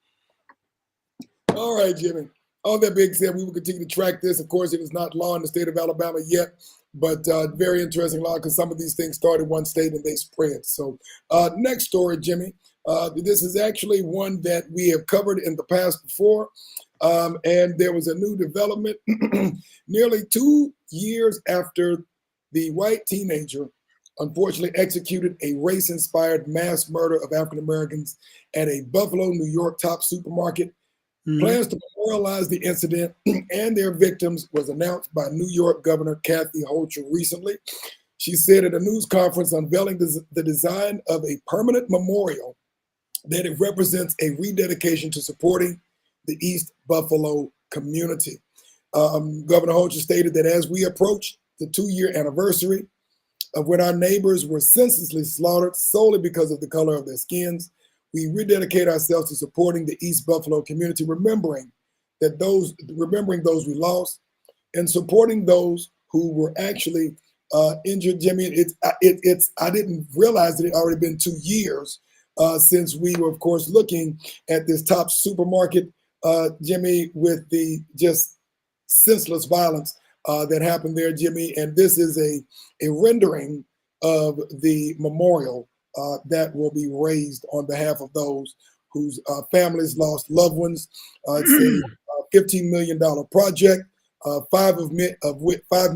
All right, Jimmy. All that being said, we will continue to track this. Of course, it is not law in the state of Alabama yet, but very interesting law because some of these things start in one state and they spread. So next story, Jimmy. This is actually one that we have covered in the past before. And there was a new development nearly 2 years after the white teenager unfortunately executed a race-inspired mass murder of African Americans at a Buffalo, New York top supermarket. Plans to memorialize the incident and their victims was announced by New York Governor Kathy Hochul recently. She said at a news conference unveiling the design of a permanent memorial that it represents a rededication to supporting the East Buffalo community. Governor Hochul stated that as we approach the 2-year anniversary of when our neighbors were senselessly slaughtered solely because of the color of their skins, we rededicate ourselves to supporting the East Buffalo community, remembering those we lost and supporting those who were actually injured. Jimmy, I didn't realize that it had already been 2 years since we were, of course, looking at this top supermarket, Jimmy, with the just senseless violence that happened there, Jimmy. And this is a rendering of the memorial that will be raised on behalf of those whose families lost loved ones. It's a $15 million project, $5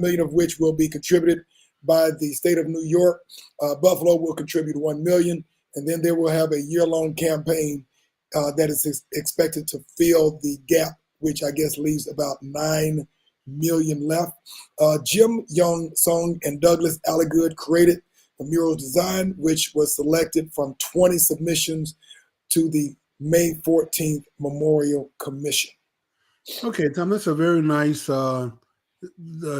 million of which will be contributed by the state of New York. Buffalo will contribute $1 million, and then they will have a year-long campaign that is expected to fill the gap, which I guess leaves about 9 million left. Jim Young Song and Douglas Alligood created the mural design, which was selected from 20 submissions to the May 14th Memorial Commission. Okay, Tom, that's a very nice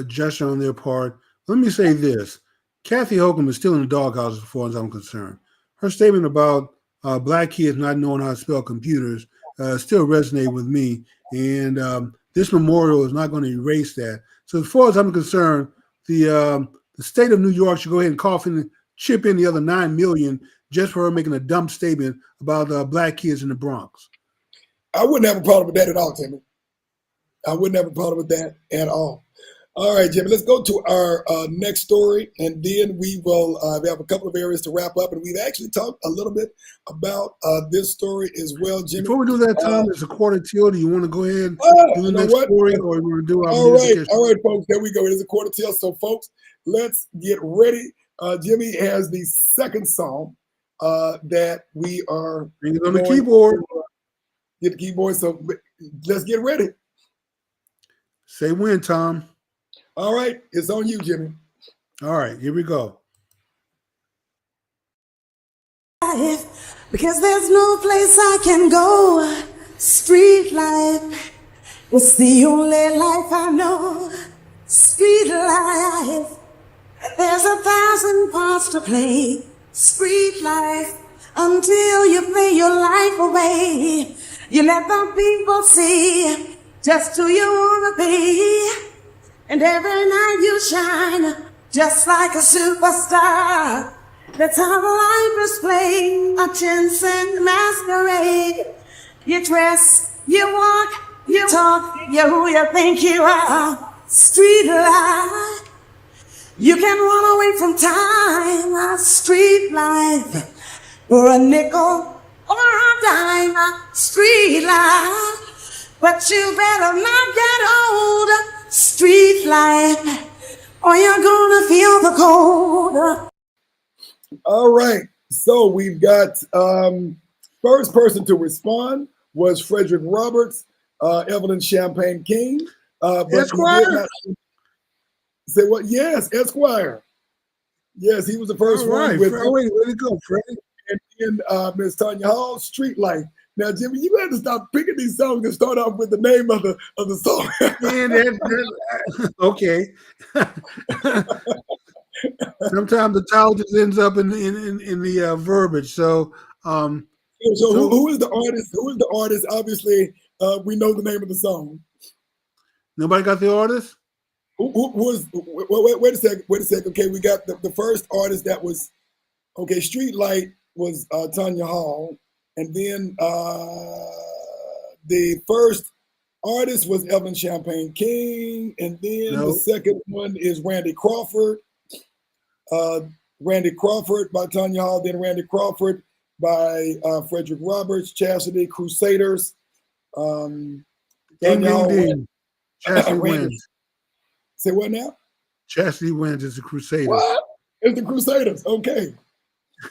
gesture on their part. Let me say this. Kathy Hochul is still in the doghouse as far as I'm concerned. Her statement about Black kids not knowing how to spell computers still resonate with me. And this memorial is not going to erase that. So as far as I'm concerned, the state of New York should go ahead and chip in the other 9 million just for her making a dumb statement about Black kids in the Bronx. I wouldn't have a problem with that at all, Timmy. I wouldn't have a problem with that at all. All right, Jimmy, let's go to our next story, and then we will have a couple of areas to wrap up. And we've actually talked a little bit about this story as well, Jimmy. Before we do that, Tom, it's a quarter till. Do you want to go ahead and do the next story, or you want to do our music? All right, folks, there we go. It is a quarter till. So, folks, let's get ready. Jimmy has the second song that we are on the keyboard. Get the keyboard. So let's get ready. Say when, Tom. All right, it's on you, Jimmy. All right, here we go. Because there's no place I can go. Street life, it's the only life I know. Street life, there's 1,000 parts to play. Street life, until you play your life away. You let the people see just who you wanna be. And every night you shine just like a superstar. That's how life is played, a chance and masquerade. You dress, you walk, you talk, you're who you think you are. Street life, you can run away from time. Street life, for a nickel or a dime. Street life, but you better not get old. Street life, or you're gonna feel the cold. All right, so we've got first person to respond was Frederick Roberts, Evelyn Champagne King. But Esquire? he did not say what? Yes, Esquire. Yes, he was the first All one right, with way to go, Freddie. and then Miss Tanya Hall, Street Life. Now, Jimmy, you got to stop picking these songs that start off with the name of the song. Man, okay. Sometimes the title just ends up in the verbiage. So, So who is the artist? Who is the artist? Obviously, we know the name of the song. nobody got the artist? Who was? Wait a second. Wait a second. Okay, we got the first artist that was okay. Street Light was Tanya Hall, and then the first artist was Evelyn Champagne King, and then the second one is Randy Crawford. Randy Crawford by Tanya Hall, then Randy Crawford by Frederick Roberts, Chastity Crusaders. Ding, ding, ding. Chastity wins. Say what now? Chastity wins is the Crusaders. What? It's the Crusaders. Okay.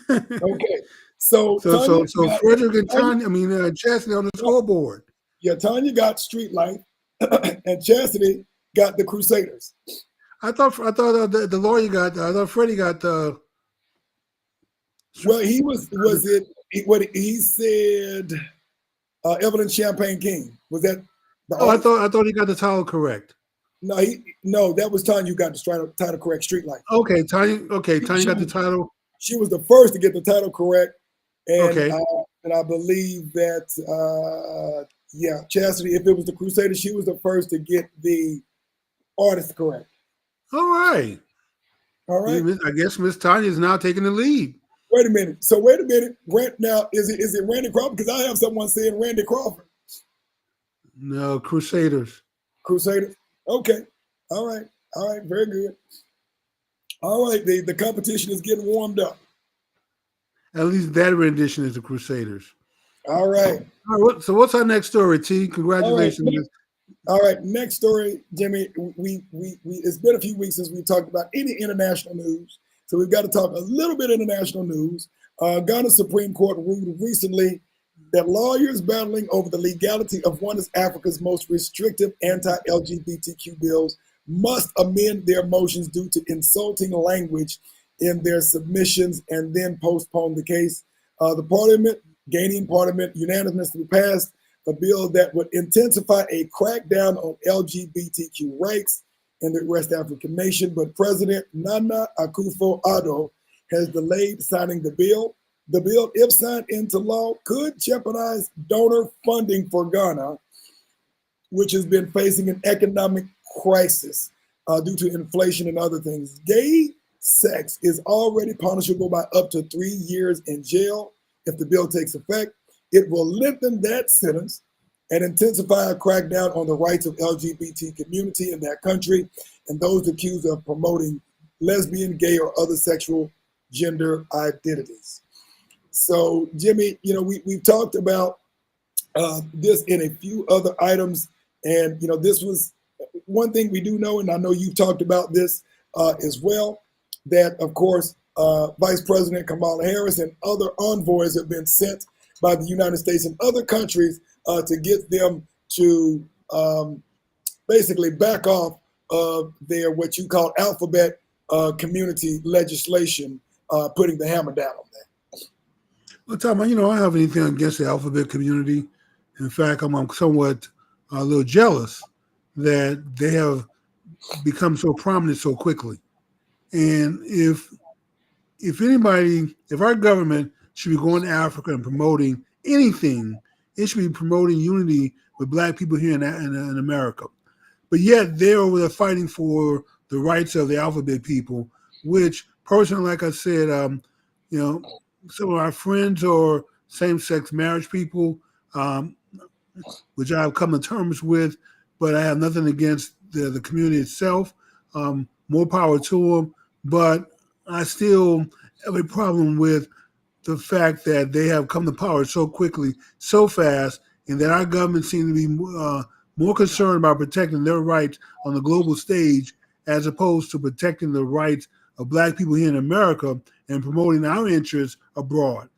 Okay. So Frederick and Tanya, Chastity on the scoreboard. Yeah, Tanya got Street Life, and Chastity got the Crusaders. I thought the lawyer got. I thought Freddie got the. Well, what he said. Evelyn Champagne King, was that? I thought he got the title correct. No, that was Tanya who got the title correct. Street Life. Okay, Tanya got the title. She was the first to get the title correct, and okay. And I believe that Chastity, if it was the Crusaders, she was the first to get the artist correct. All right. I guess Miss Tanya is now taking the lead. Wait a minute. Now, is it Randy Crawford? Because I have someone saying Randy Crawford. No, Crusaders. Crusaders. Okay. All right. Very good. All right. The competition is getting warmed up. At least that rendition is the Crusaders. All right. So what's our next story, T? Congratulations. All right. Next story, Jimmy. We it's been a few weeks since we talked about any international news. So we've got to talk a little bit international news. Ghana's Supreme Court ruled recently that lawyers battling over the legality of one of Africa's most restrictive anti-LGBTQ bills must amend their motions due to insulting language in their submissions and then postpone the case. The Ghanaian Parliament unanimously passed a bill that would intensify a crackdown on LGBTQ rights in the West African nation, but President Nana Akufo-Addo has delayed signing the bill. The bill, if signed into law, could jeopardize donor funding for Ghana, which has been facing an economic crisis due to inflation and other things. Gay sex is already punishable by up to 3 years in jail if the bill takes effect. It will lengthen that sentence and intensify a crackdown on the rights of LGBT community in that country and those accused of promoting lesbian, gay, or other sexual gender identities. So, Jimmy, we've talked about this in a few other items, and this was one thing we do know, and I know you've talked about this as well, that of course Vice President Kamala Harris and other envoys have been sent by the United States and other countries to get them to basically back off of their what you call alphabet community legislation, putting the hammer down on that. Well, Tom, I don't have anything against the alphabet community. In fact, I'm somewhat a little jealous that they have become so prominent so quickly. And if our government should be going to Africa and promoting anything, it should be promoting unity with Black people here in America. But yet they're over there fighting for the rights of the alphabet people, which personally, like I said, some of our friends are same-sex marriage people, which I've come to terms with, but I have nothing against the community itself. More power to them, but I still have a problem with the fact that they have come to power so quickly, so fast, and that our government seems to be more concerned about protecting their rights on the global stage as opposed to protecting the rights of Black people here in America and promoting our interests abroad.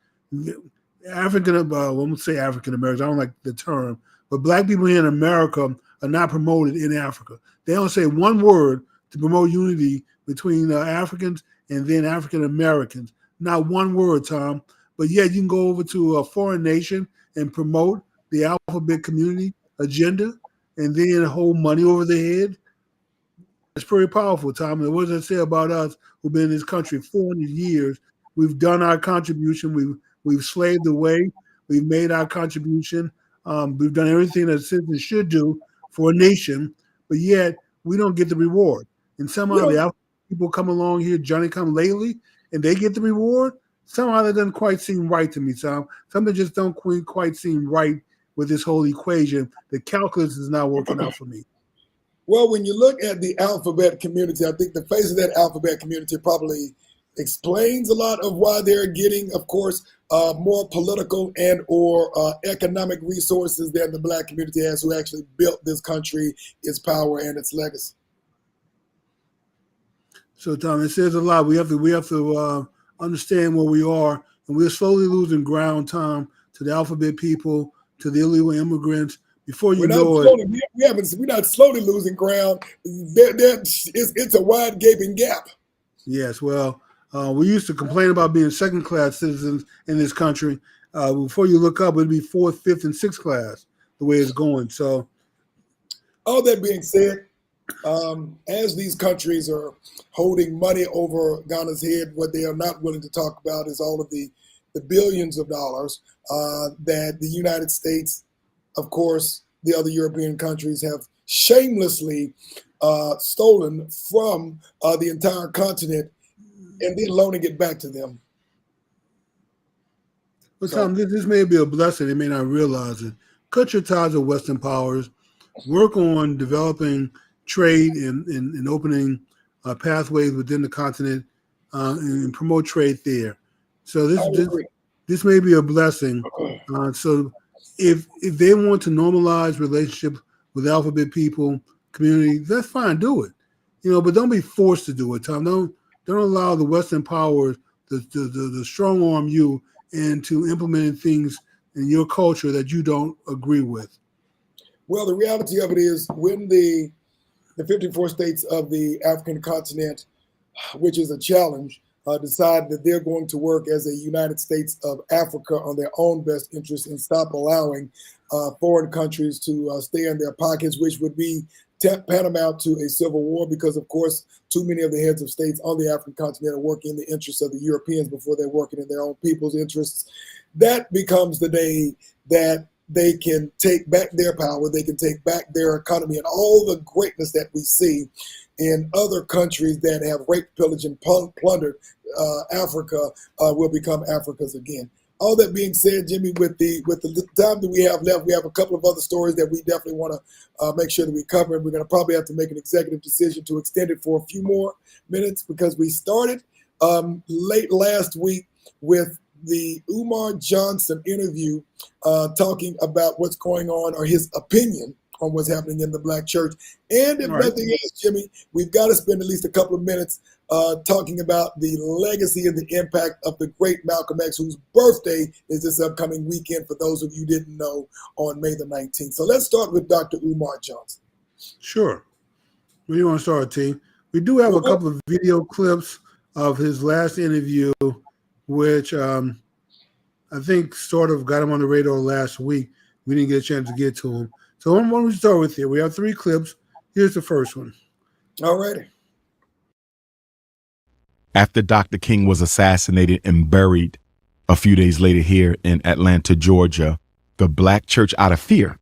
African Americans, I don't like the term, but Black people here in America are not promoted in Africa. They don't say one word to promote unity between Africans and then African Americans. Not one word, Tom. But yet you can go over to a foreign nation and promote the alphabet community agenda and then hold money over their head. It's pretty powerful, Tom. And what does it say about us who've been in this country 400 years? We've done our contribution. We've slaved away. We've made our contribution. We've done everything that citizens should do for a nation, but yet we don't get the reward. And somehow the alphabet people come along here, Johnny come lately, and they get the reward. Somehow that doesn't quite seem right to me, Tom. Something just don't quite seem right with this whole equation. The calculus is not working out for me. Well, when you look at the alphabet community, I think the face of that alphabet community probably explains a lot of why they're getting, of course, more political and or economic resources than the Black community has, who actually built this country, its power, and its legacy. So, Tom, it says a lot. We have to understand where we are, and we're slowly losing ground, Tom, to the alphabet people, to the illegal immigrants. Before you know it, we're not slowly losing ground. It's a wide gaping gap. Yes, well, we used to complain about being second-class citizens in this country. Before you look up, it'd be fourth, fifth, and sixth class the way it's going. So, all that being said, as these countries are holding money over Ghana's head, what they are not willing to talk about is all of the billions of dollars that the United States, of course, the other European countries have shamelessly stolen from the entire continent and then loaning it back to them. Well, Tom, this may be a blessing. They may not realize it. Cut your ties with Western powers. Work on developing trade and opening pathways within the continent and promote trade there. So this may be a blessing. So if they want to normalize relationships with alphabet people, community, that's fine, do it. But don't be forced to do it, Tom. Don't allow the Western powers to strong arm you into implementing things in your culture that you don't agree with. Well, the reality of it is when the 54 states of the African continent, which is a challenge, decide that they're going to work as a United States of Africa on their own best interests and stop allowing foreign countries to stay in their pockets, which would be paramount to a civil war because, of course, too many of the heads of states on the African continent are working in the interests of the Europeans before they're working in their own people's interests. That becomes the day that they can take back their power, they can take back their economy, and all the greatness that we see in other countries that have raped, pillaged, and plundered Africa will become Africa's again. All that being said, Jimmy, with the time that we have left, we have a couple of other stories that we definitely want to make sure that we cover, and we're going to probably have to make an executive decision to extend it for a few more minutes because we started late last week with the Umar Johnson interview talking about what's going on or his opinion on what's happening in the Black church. And if All right. nothing else, Jimmy, we've got to spend at least a couple of minutes talking about the legacy and the impact of the great Malcolm X, whose birthday is this upcoming weekend, for those of you who didn't know, on May the 19th. So let's start with Dr. Umar Johnson. Sure. Where do you want to start, T? We do have a couple of video clips of his last interview, which I think sort of got him on the radar last week. We didn't get a chance to get to him. So why don't we start with here? We have 3 clips. Here's the first one. All righty. After Dr. King was assassinated and buried a few days later here in Atlanta, Georgia, the Black church, out of fear,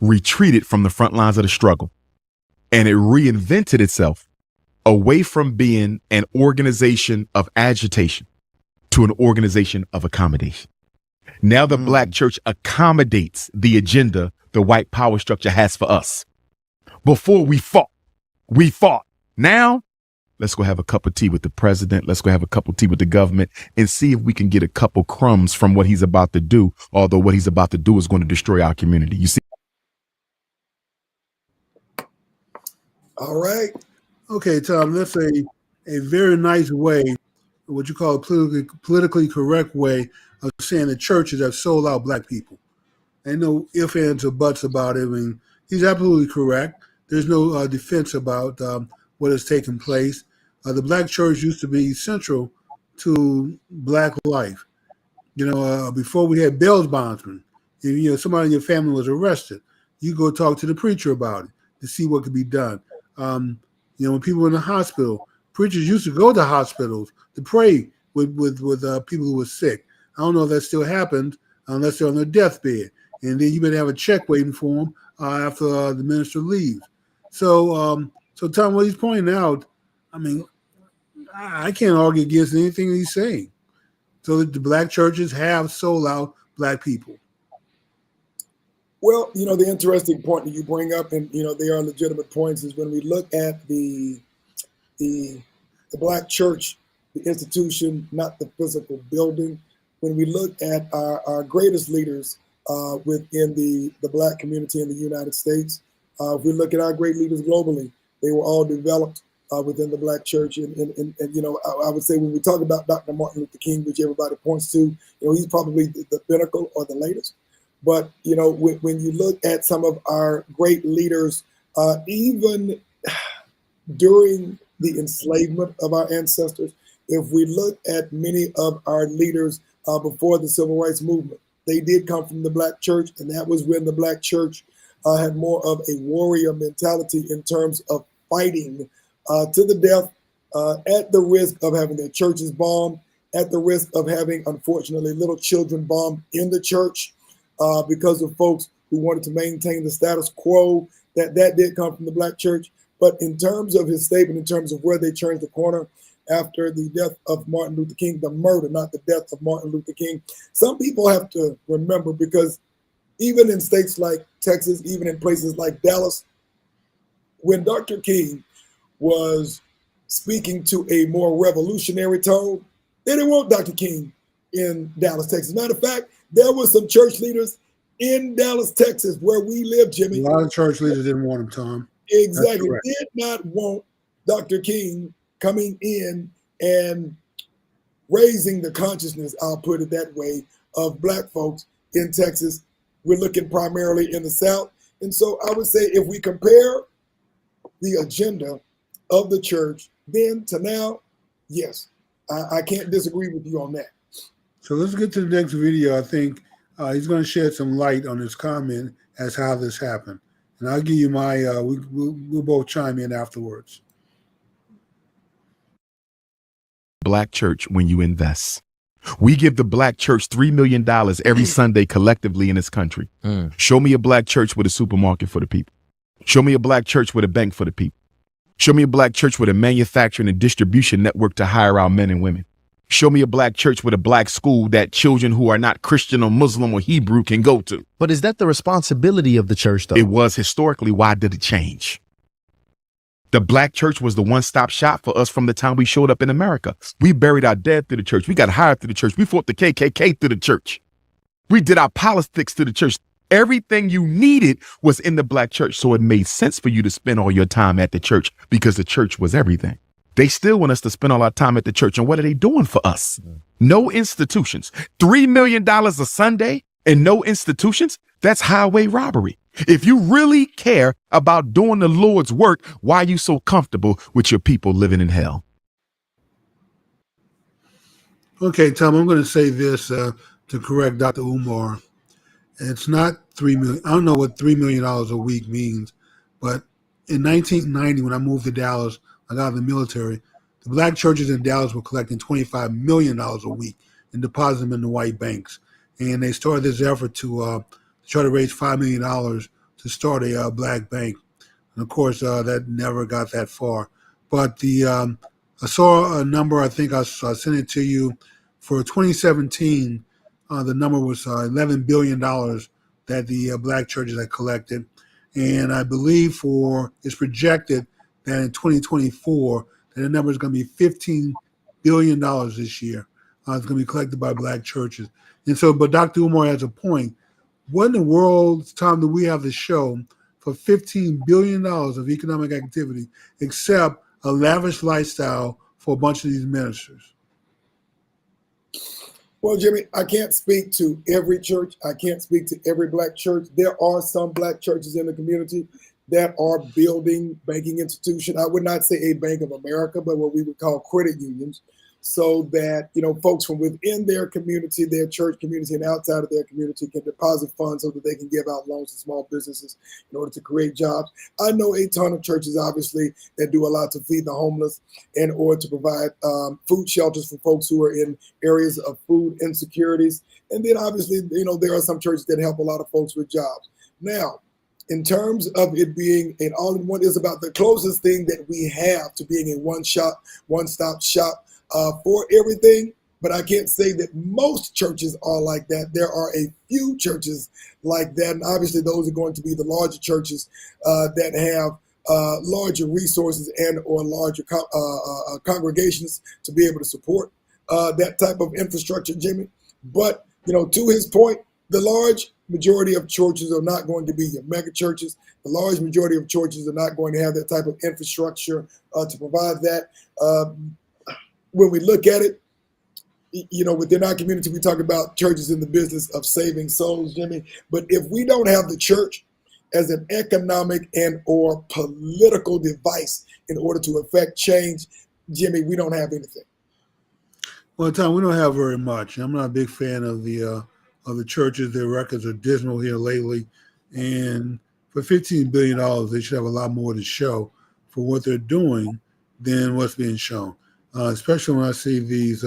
retreated from the front lines of the struggle, and it reinvented itself away from being an organization of agitation to an organization of accommodation. Now the Black church accommodates the agenda the white power structure has for us. Before we fought. Now, let's go have a cup of tea with the president. Let's go have a cup of tea with the government and see if we can get a couple crumbs from what he's about to do, although what he's about to do is going to destroy our community. You see? All right. Okay, Tom, that's a very nice way, what you call a politically correct way of saying the churches have sold out Black people. Ain't no ifs, ands, or buts about it. I mean, he's absolutely correct. There's no defense about what has taken place. The Black church used to be central to Black life. Before we had bail bondsmen, if somebody in your family was arrested, you go talk to the preacher about it to see what could be done. When people were in the hospital, preachers used to go to hospitals to pray with people who were sick. I don't know if that still happens unless they're on their deathbed. And then you better have a check waiting for them after the minister leaves. So Tom, what he's pointing out, I mean, I can't argue against anything he's saying. So the Black churches have sold out Black people. Well, the interesting point that you bring up, and they are legitimate points, is when we look at the Black church, the institution, not the physical building. When we look at our greatest leaders within the Black community in the United States, if we look at our great leaders globally, they were all developed within the Black church. And I would say when we talk about Dr. Martin Luther King, which everybody points to, he's probably the pinnacle or the latest. But, when you look at some of our great leaders, even during the enslavement of our ancestors, if we look at many of our leaders before the Civil Rights Movement, they did come from the Black church. And that was when the Black church had more of a warrior mentality in terms of fighting to the death, at the risk of having their churches bombed, at the risk of having, unfortunately, little children bombed in the church. Because of folks who wanted to maintain the status quo, that did come from the Black church. But in terms of his statement, in terms of where they turned the corner after the death of Martin Luther King, the murder, not the death of Martin Luther King, some people have to remember, because even in states like Texas, even in places like Dallas, when Dr. King was speaking to a more revolutionary tone, they didn't want Dr. King in Dallas, Texas. Matter of fact, there were some church leaders in Dallas, Texas, where we live, Jimmy. A lot of church leaders didn't want him, Tom. Exactly. Did not want Dr. King coming in and raising the consciousness, I'll put it that way, of Black folks in Texas. We're looking primarily in the South. And so I would say if we compare the agenda of the church then to now, yes, I can't disagree with you on that. So let's get to the next video. I think he's going to shed some light on his comment as how this happened. And I'll give you my, we'll both chime in afterwards. Black church, when you invest, we give the Black church $3 million every Sunday collectively in this country. Show me a Black church with a supermarket for the people. Show me a Black church with a bank for the people. Show me a Black church with a manufacturing and distribution network to hire our men and women. Show me a Black church with a Black school that children who are not Christian or Muslim or Hebrew can go to. But is that the responsibility of the church, though? It was historically. Why did it change? The Black church was the one-stop shop for us from the time we showed up in America. We buried our dead through the church. We got hired through the church. We fought the KKK through the church. We did our politics through the church. Everything you needed was in the black church. So it made sense for you to spend all your time at the church because the church was everything. They still want us to spend all our time at the church. And what are they doing for us? No institutions. $3 million a Sunday and no institutions? That's highway robbery. If you really care about doing the Lord's work, why are you so comfortable with your people living in hell? Okay, Tom, I'm going to say this to correct Dr. Umar. It's not $3 million. I don't know what $3 million a week means, but in 1990, when I moved to Dallas, I got out of the military, the black churches in Dallas were collecting $25 million a week and depositing them in the white banks. And they started this effort to try to raise $5 million to start a black bank. And of course, that never got that far. But I saw a number, I think I sent it to you, for 2017, the number was $11 billion that the black churches had collected. And I believe it's projected that in 2024, that the number is going to be $15 billion this year. It's going to be collected by black churches. And so, but Dr. Umar has a point. What in the world, Tom, do we have to show for $15 billion of economic activity except a lavish lifestyle for a bunch of these ministers? Well, Jimmy, I can't speak to every church. I can't speak to every black church. There are some black churches in the community that are building banking institutions. I would not say a Bank of America, but what we would call credit unions, so that, you know, folks from within their community, their church community, and outside of their community can deposit funds so that they can give out loans to small businesses in order to create jobs. I know a ton of churches, obviously, that do a lot to feed the homeless in order to provide food shelters for folks who are in areas of food insecurities. And then, obviously, you know, there are some churches that help a lot of folks with jobs. Now, in terms of it being an all-in-one, is about the closest thing that we have to being a one-stop shop for everything, but I can't say that most churches are like that. There are a few churches like that, and obviously those are going to be the larger churches that have larger resources and or larger congregations to be able to support that type of infrastructure, Jimmy. But, you know, to his point, the large majority of churches are not going to be your mega churches. The large majority of churches are not going to have that type of infrastructure to provide that. When we look at it, you know, within our community, we talk about churches in the business of saving souls, Jimmy. But if we don't have the church as an economic and or political device in order to affect change, Jimmy, we don't have anything. Well, Tom, we don't have very much. I'm not a big fan of the churches. Their records are dismal here lately. And for $15 billion, they should have a lot more to show for what they're doing than what's being shown. Especially when I see these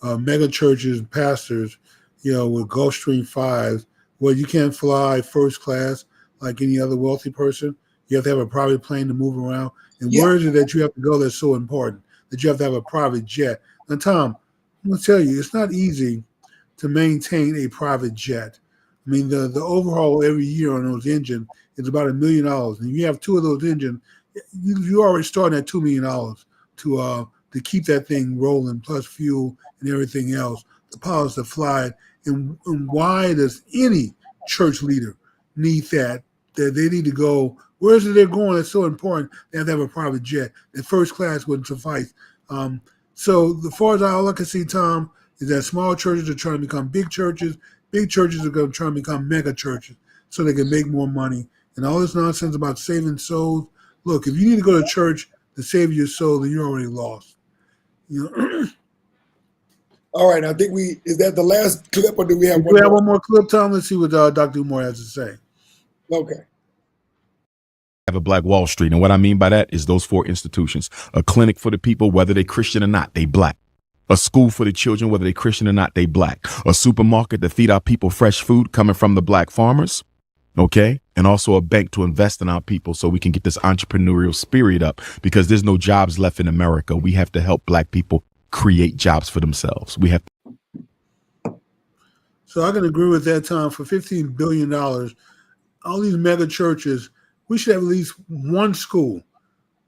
mega churches, pastors, you know, with Gulfstream 5s, where you can't fly first class like any other wealthy person. You have to have a private plane to move around. And where is it that you have to go that's so important, that you have to have a private jet? And Tom, I'm going to tell you, it's not easy to maintain a private jet. I mean, the overhaul every year on those engines is about $1 million. And you have two of those engines, you're already starting at $2 million to keep that thing rolling, plus fuel and everything else, the pilots to fly it. And why does any church leader need that? That they need to go, where is it they're going? It's so important. They have to have a private jet. The first class wouldn't suffice. So as far as all I can see, Tom, is that small churches are trying to become big churches are going to try to become mega churches so they can make more money. And all this nonsense about saving souls, look, if you need to go to church to save your soul, then you're already lost. You know? All right, I think is that the last clip, or do we have one? We have one more clip, Tom. Let's see what Dr. Umar has to say. Okay. Have a Black Wall Street. And what I mean by that is those four institutions: a clinic for the people, whether they Christian or not, they black; a school for the children, whether they Christian or not, they black; a supermarket to feed our people fresh food coming from the black farmers, okay? And also a bank to invest in our people so we can get this entrepreneurial spirit up, because there's no jobs left in America. We have to help black people create jobs for themselves. We have to. So I can agree with that, Tom. For $15 billion, all these mega churches, we should have at least one school.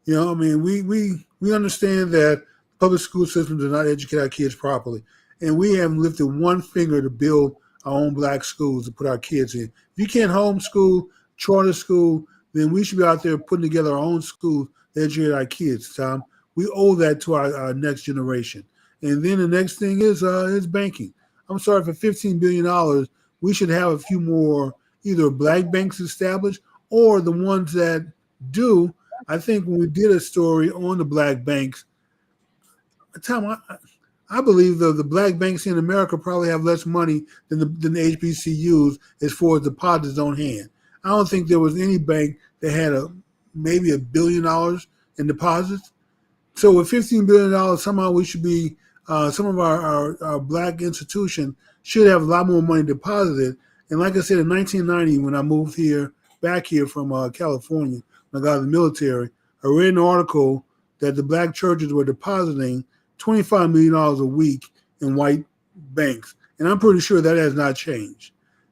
You know, I mean, we understand that public school systems do not educate our kids properly. And we haven't lifted one finger to build our own black schools to put our kids in. If you can't homeschool, charter school, then we should be out there putting together our own schools to educate our kids, Tom. We owe that to our next generation. And then the next thing is banking. I'm sorry, for $15 billion, we should have a few more either black banks established or the ones that do. I think when we did a story on the black banks, Tom, I believe the black banks in America probably have less money than the HBCUs as far as deposits on hand. I don't think there was any bank that had maybe $1 billion in deposits. So with $15 billion, somehow we should be some of our black institutions should have a lot more money deposited. And like I said, in 1990, when I moved back here from California, when I got out of the military, I read an article that the black churches were depositing $25 million a week in white banks. And I'm pretty sure that has not changed.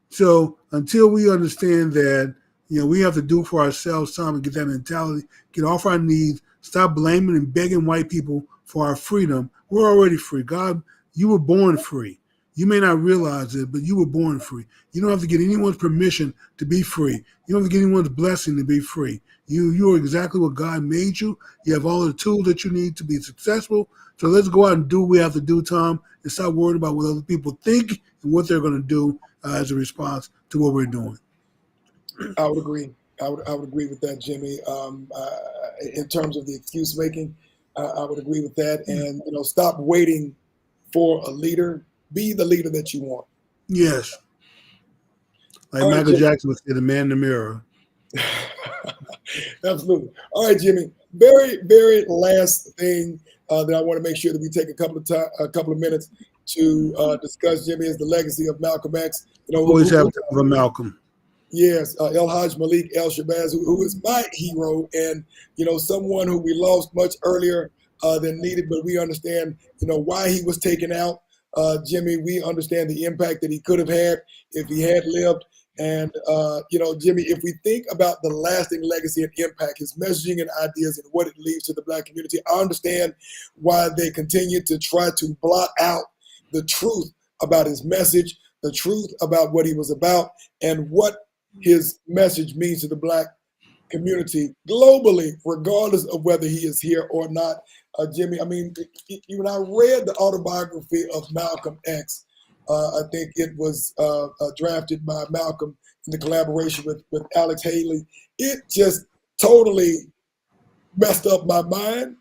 So until we understand that, we have to do for ourselves, Tom, and get that mentality, get off our knees, stop blaming and begging white people for our freedom. We're already free. God, you were born free. You may not realize it, but you were born free. You don't have to get anyone's permission to be free. You don't have to get anyone's blessing to be free. You are exactly what God made you. You have all the tools that you need to be successful. So let's go out and do what we have to do, Tom, and stop worrying about what other people think and what they're going to do as a response to what we're doing. I would agree. I would agree with that, Jimmy. In terms of the excuse making, I would agree with that. And stop waiting for a leader. Be the leader that you want. Yes. Like All right, Michael Jimmy. Jackson would say, the man in the mirror. Absolutely. All right, Jimmy. Very, very last thing that I want to make sure that we take a couple of minutes to discuss, Jimmy, is the legacy of Malcolm X. Always have to have a Malcolm. Yes, El Haj Malik El Shabazz, who is my hero, and someone who we lost much earlier than needed, but we understand why he was taken out. Jimmy, we understand the impact that he could have had if he had lived. And Jimmy, if we think about the lasting legacy and impact, his messaging and ideas and what it leaves to the black community, I understand why they continue to try to blot out the truth about his message, the truth about what he was about, and what his message means to the black community globally, regardless of whether he is here or not. Jimmy, I mean, when I read the autobiography of Malcolm X, I think it was drafted by Malcolm in the collaboration with Alex Haley. It just totally messed up my mind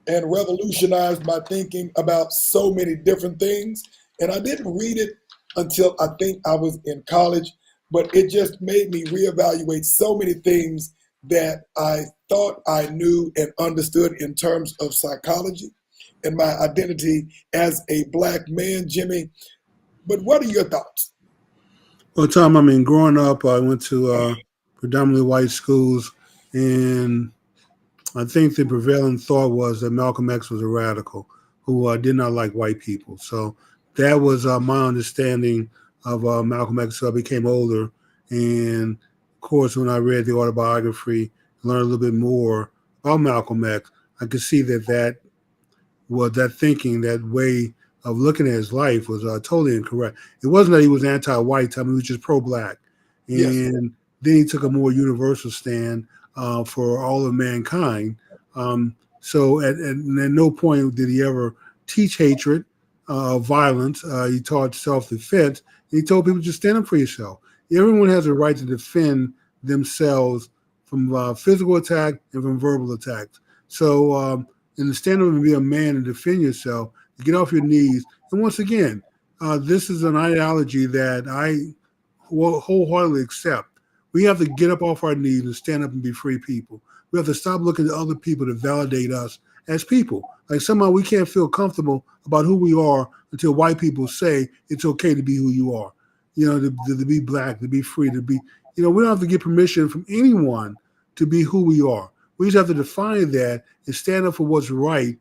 and revolutionized my thinking about so many different things. And I didn't read it until I think I was in college, but it just made me reevaluate so many things that I thought I knew and understood in terms of psychology and my identity as a black man, Jimmy. But what are your thoughts? Well, Tom, I mean, growing up, I went to predominantly white schools, and I think the prevailing thought was that Malcolm X was a radical who did not like white people. So that was my understanding of Malcolm X. So I became older, and of course, when I read the autobiography, learned a little bit more about Malcolm X, I could see that thinking, that way of looking at his life was totally incorrect. It wasn't that he was anti-white, he was just pro-black. And Yes. then he took a more universal stand for all of mankind. So at no point did he ever teach hatred, violence. He taught self-defense. And he told people, just stand up for yourself. Everyone has a right to defend themselves from physical attack and from verbal attacks. So in the stand up and be a man and defend yourself, get off your knees. And once again, this is an ideology that I wholeheartedly accept. We have to get up off our knees and stand up and be free people. We have to stop looking to other people to validate us as people. Like somehow we can't feel comfortable about who we are until white people say it's okay to be who you are. To be black, to be free, to be, we don't have to get permission from anyone to be who we are. We just have to define that and stand up for what's right.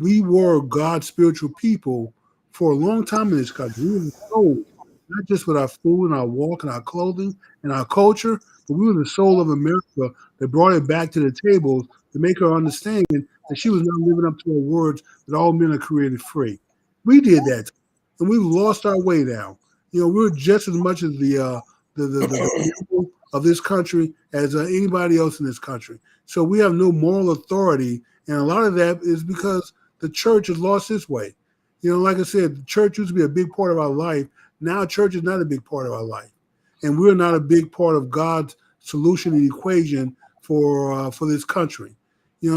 We were God's spiritual people for a long time in this country. We were the soul, not just with our food and our walk and our clothing and our culture, but we were the soul of America that brought it back to the table to make her understand that she was not living up to her words that all men are created free. We did that, and we've lost our way now. we're just as much as the people of this country as anybody else in this country. So we have no moral authority, and a lot of that is because the church has lost its way. Like I said, the church used to be a big part of our life. Now church is not a big part of our life, and we're not a big part of God's solution and equation for this country.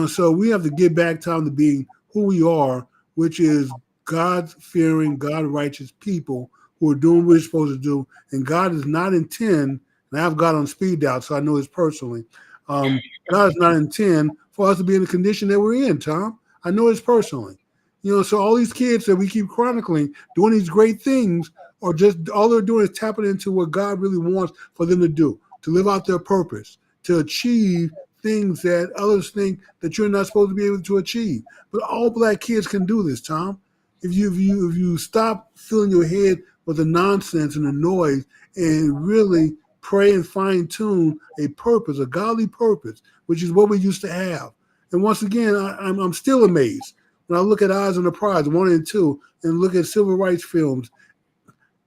So we have to get back time to being who we are, which is God-fearing, God-righteous people who are doing what we're supposed to do. And God does not intend, and I have God on speed dial, so I know this personally. God does not intend for us to be in the condition that we're in, Tom. I know this personally. So all these kids that we keep chronicling doing these great things are just all they're doing is tapping into what God really wants for them to do, to live out their purpose, to achieve things that others think that you're not supposed to be able to achieve. But all black kids can do this, Tom. If you stop filling your head with the nonsense and the noise and really pray and fine tune a purpose, a godly purpose, which is what we used to have. And once again, I'm still amazed when I look at Eyes on the Prize 1 and 2 and look at civil rights films,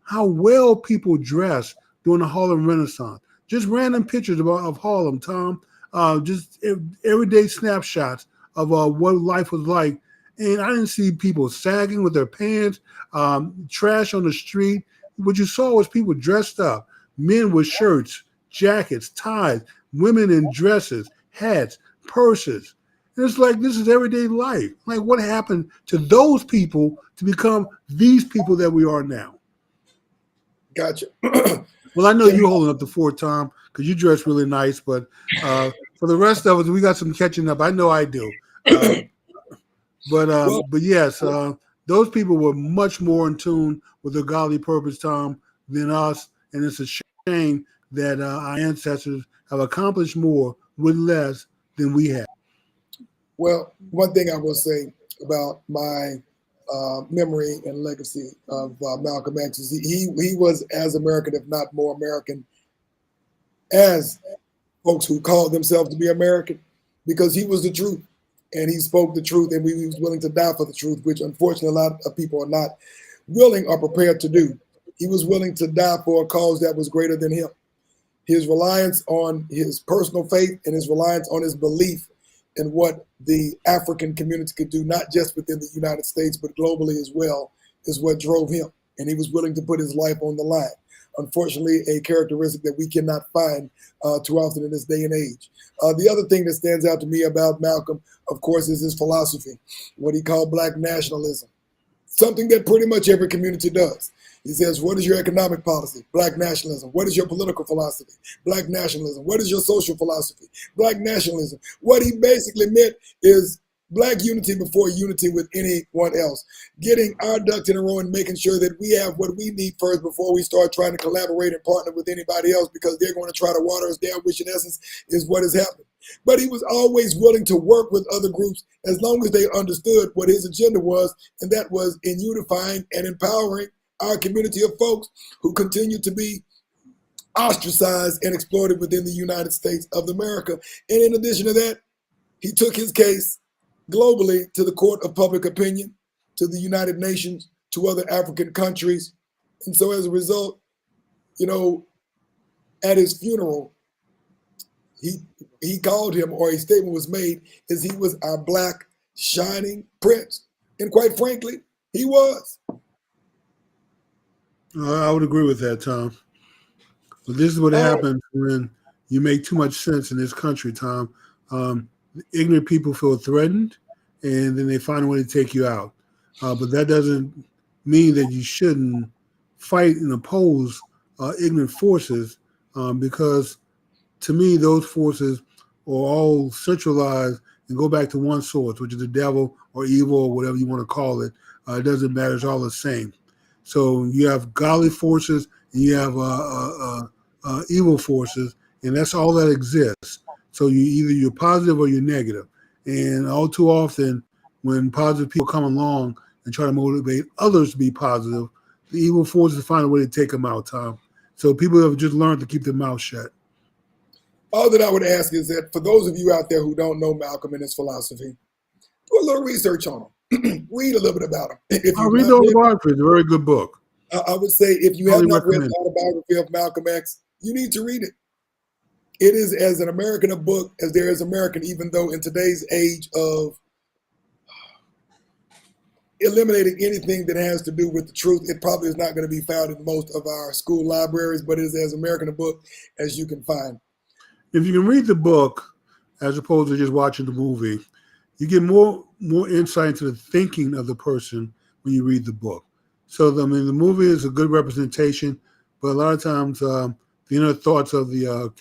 how well people dress during the Harlem Renaissance. Just random pictures of Harlem, Tom. Just everyday snapshots of what life was like. And I didn't see people sagging with their pants, trash on the street. What you saw was people dressed up, men with shirts, jackets, ties, women in dresses, hats, purses. And it's like, this is everyday life. Like, what happened to those people to become these people that we are now? Gotcha. Well, I know you're holding up the fort, Tom, because you dress really nice. But for the rest of us, we got some catching up. I know I do. But yes, those people were much more in tune with their godly purpose, Tom, than us. And it's a shame that our ancestors have accomplished more with less than we have. Well, one thing I will say about my memory and legacy of Malcolm X is he was as American, if not more American, as folks who called themselves to be American, because he was the truth and he spoke the truth, and he was willing to die for the truth, which unfortunately a lot of people are not willing or prepared to do. He was willing to die for a cause that was greater than him. His reliance on his personal faith and his reliance on his belief in what the African community could do, not just within the United States, but globally as well, is what drove him. And he was willing to put his life on the line. Unfortunately, a characteristic that we cannot find too often in this day and age. The other thing that stands out to me about Malcolm, of course, is his philosophy, what he called Black nationalism, something that pretty much every community does. He says, what is your economic policy? Black nationalism. What is your political philosophy? Black nationalism. What is your social philosophy? Black nationalism. What he basically meant is Black unity before unity with anyone else. Getting our ducks in a row and making sure that we have what we need first before we start trying to collaborate and partner with anybody else, because they're going to try to water us down, which in essence is what has happened. But he was always willing to work with other groups as long as they understood what his agenda was, and that was in unifying and empowering our community of folks who continue to be ostracized and exploited within the United States of America. And in addition to that, he took his case globally to the court of public opinion, to the United Nations, to other African countries. And so as a result, at his funeral, he called him, or a statement was made, as he was our Black shining prince. And quite frankly, he was. I would agree with that, Tom. But this is what happens when you make too much sense in this country, Tom. Ignorant people feel threatened, and then they find a way to take you out. But that doesn't mean that you shouldn't fight and oppose ignorant forces, because to me, those forces are all centralized and go back to one source, which is the devil or evil or whatever you want to call it. It doesn't matter. It's all the same. So you have godly forces and you have evil forces, and that's all that exists. So you're positive or you're negative. And all too often, when positive people come along and try to motivate others to be positive, the evil forces find a way to take them out, Tom. So people have just learned to keep their mouth shut. All that I would ask is that for those of you out there who don't know Malcolm and his philosophy, do a little research on him. Read a little bit about him. I'll read the autobiography. It's a very good book. I would say if you have Highly not read recommend. the autobiography of Malcolm X, you need to read it. It is as an American a book as there is American, even though in today's age of eliminating anything that has to do with the truth, it probably is not going to be found in most of our school libraries, but it is as American a book as you can find. If you can read the book as opposed to just watching the movie, you get more insight into the thinking of the person when you read the book. So, I mean, the movie is a good representation, but a lot of times the inner thoughts of the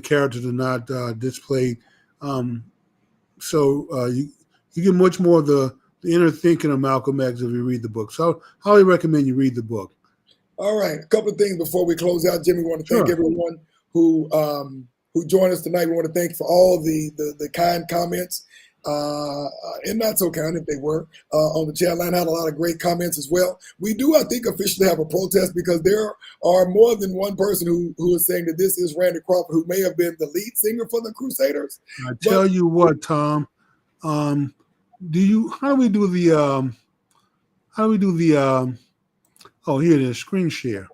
characters are not displayed. So you get much more of the inner thinking of Malcolm X if you read the book. So I highly recommend you read the book. All right, a couple of things before we close out, Jimmy. We want to thank everyone who joined us tonight. We want to thank you for all the kind comments and not so kind if they were on the chat line. Had a lot of great comments as well. We do, I think, officially have a protest because there are more than one person who is saying that this is Randy Crawford, who may have been the lead singer for the Crusaders. I tell you what, Tom. How do we do the oh, here it is, screen share.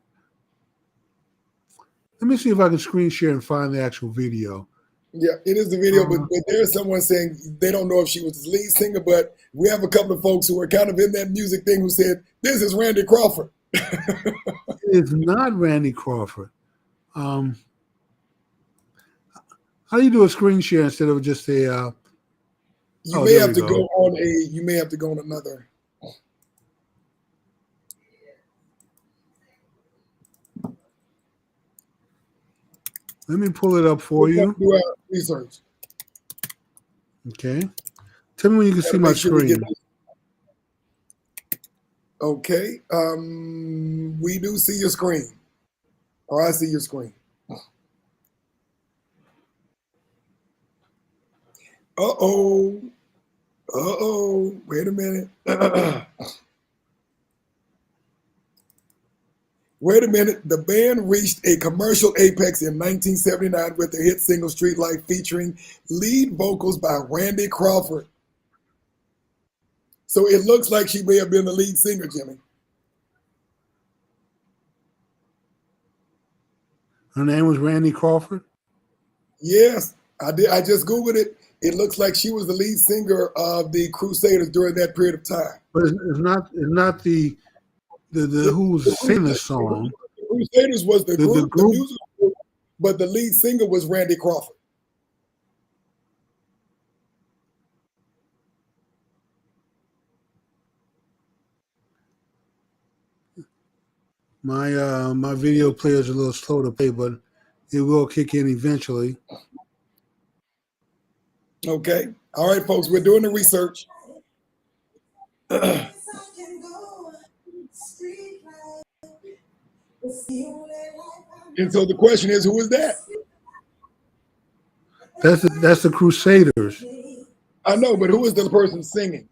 Let me see if I can screen share and find the actual video. Yeah, it is the video, but there's someone saying they don't know if she was the lead singer, but we have a couple of folks who are kind of in that music thing who said, this is Randy Crawford. It's not Randy Crawford. How do you do a screen share instead of just a you may have to go on another. Let me pull it up for you. Do our research. Okay. Tell me when you can see my screen. Okay. We do see your screen. Or I see your screen. Uh-oh. Uh-oh. Wait a minute. Wait a minute. The band reached a commercial apex in 1979 with their hit single Street Life featuring lead vocals by Randy Crawford. So it looks like she may have been the lead singer, Jimmy. Her name was Randy Crawford? Yes, I did. I just Googled it. It looks like she was the lead singer of the Crusaders during that period of time. But it's not the who's singing the song. The Crusaders was the group, the musical group, but the lead singer was Randy Crawford. My video player is a little slow to play, but it will kick in eventually. Okay. All right, folks, we're doing the research. And so the question is, who is that? That's the Crusaders. I know, but who is the person singing?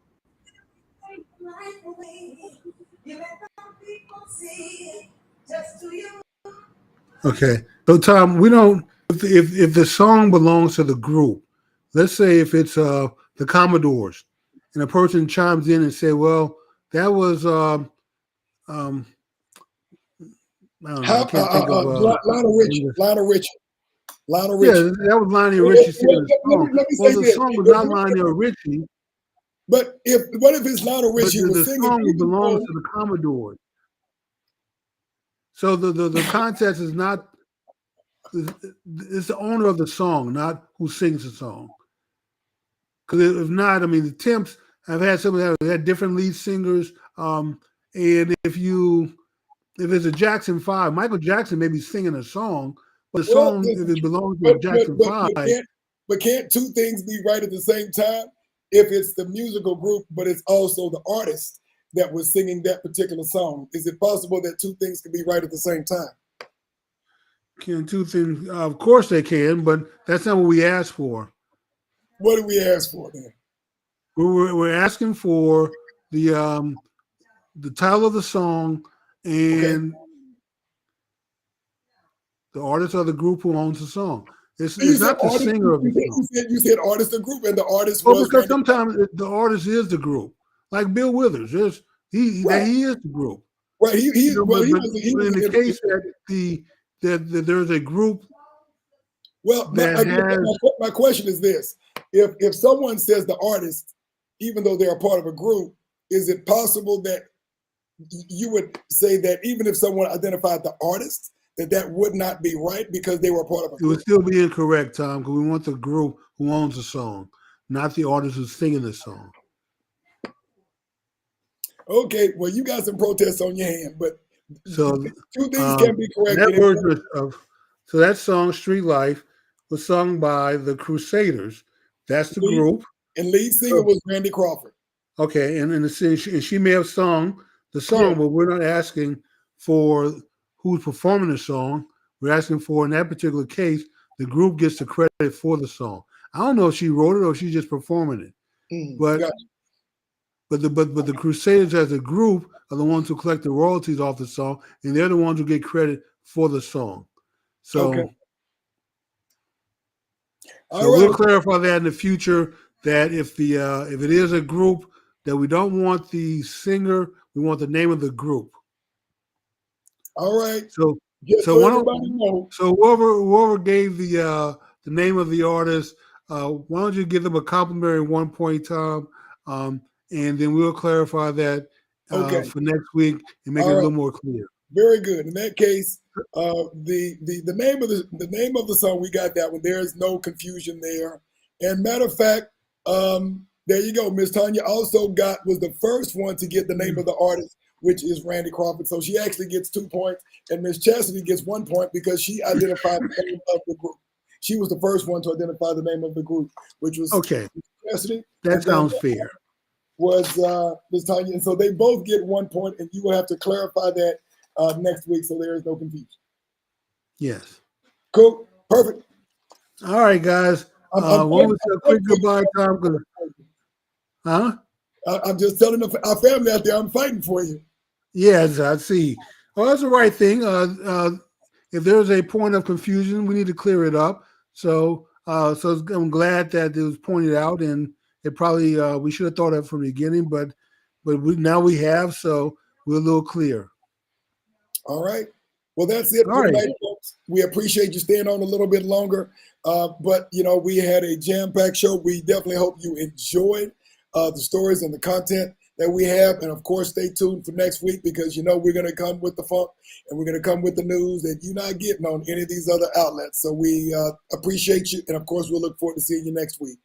Okay. So Tom, we don't if the song belongs to the group, let's say if it's the Commodores, and a person chimes in and say, well, that was I don't know, I can't think of Lionel Richie. Yeah, that was Lionel Richie singing the song. Well, the song was not Lionel Richie. But what if it's Lionel Richie the singing? song belongs to the Commodores. So the contest is not. It's the owner of the song, not who sings the song. Because if not, I mean, the Temps have had some that had different lead singers. And if it's a Jackson 5, Michael Jackson may be singing a song, but the song, if it belongs to Jackson 5. But can't two things be right at the same time? If it's the musical group, but it's also the artist that was singing that particular song. Is it possible that two things can be right at the same time? Can two things? Of course they can, but that's not what we asked for. What do we ask for then? We're asking for the title of the song and the artist or the group who owns the song. It's not the singer of the song. You said artist and group, and the artist was. Because sometimes the artist is the group. Like Bill Withers, he is the group. Right. He You know, well, but, he but, was he but was in the in, case that there's a group well. that has, My question is this: if someone says the artist, even though they're a part of a group, is it possible that you would say that even if someone identified the artist, that would not be right because they were a part of a it would group? still be incorrect, Tom, because we want the group who owns the song, not the artist who's singing the song. Okay, well, you got some protests on your hand, but So two things can be that corrected. version so that song "Street Life" was sung by the Crusaders. That's the group. And lead singer So, was Randy Crawford. okay, and she may have sung the song, Yeah. but we're not asking for who's performing the song. We're asking for, in that particular case, the group gets the credit for the song. I don't know if she wrote it or she's just performing it, but Gotcha. but the Crusaders as a group are the ones who collect the royalties off the song, and they're the ones who get credit for the song. So, Okay. so All we'll right. clarify that in the future. That if it is a group, that we don't want the singer, we want the name of the group. All right. So Just so so why everybody don't know. so whoever gave the name of the artist, why don't you give them a complimentary 1 point, Tom, and then we'll clarify that Okay. for next week and make it All a right. little more clear. Very good. In that case, the name of the song, we got that one. There is no confusion there. And matter of fact, there you go. Miss Tanya also was the first one to get the name of the artist, which is Randy Crawford. So she actually gets 2 points, and Miss Chastity gets 1 point because she identified the name of the group. She was the first one to identify the name of the group, which was Okay, Chastity. that sounds fair. Was Ms. Tanya. And so they both get 1 point, and you will have to clarify that next week so there is no confusion. Yes. Cool. Perfect. All right, guys. I'm When we say a quick goodbye, Tom? Huh? I'm just telling our family out there, I'm fighting for you. Yes, I see. Well, that's the right thing. If there's a point of confusion, we need to clear it up. So I'm glad that it was pointed out, and it probably we should have thought of it from the beginning, but now we have, so we're a little clear. All right. Well, that's it for tonight, folks. We appreciate you staying on a little bit longer. But, we had a jam-packed show. We definitely hope you enjoyed the stories and the content that we have. And, of course, stay tuned for next week because, we're going to come with the funk and we're going to come with the news that you're not getting on any of these other outlets. So we appreciate you. And, of course, we'll look forward to seeing you next week.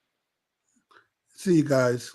See you guys.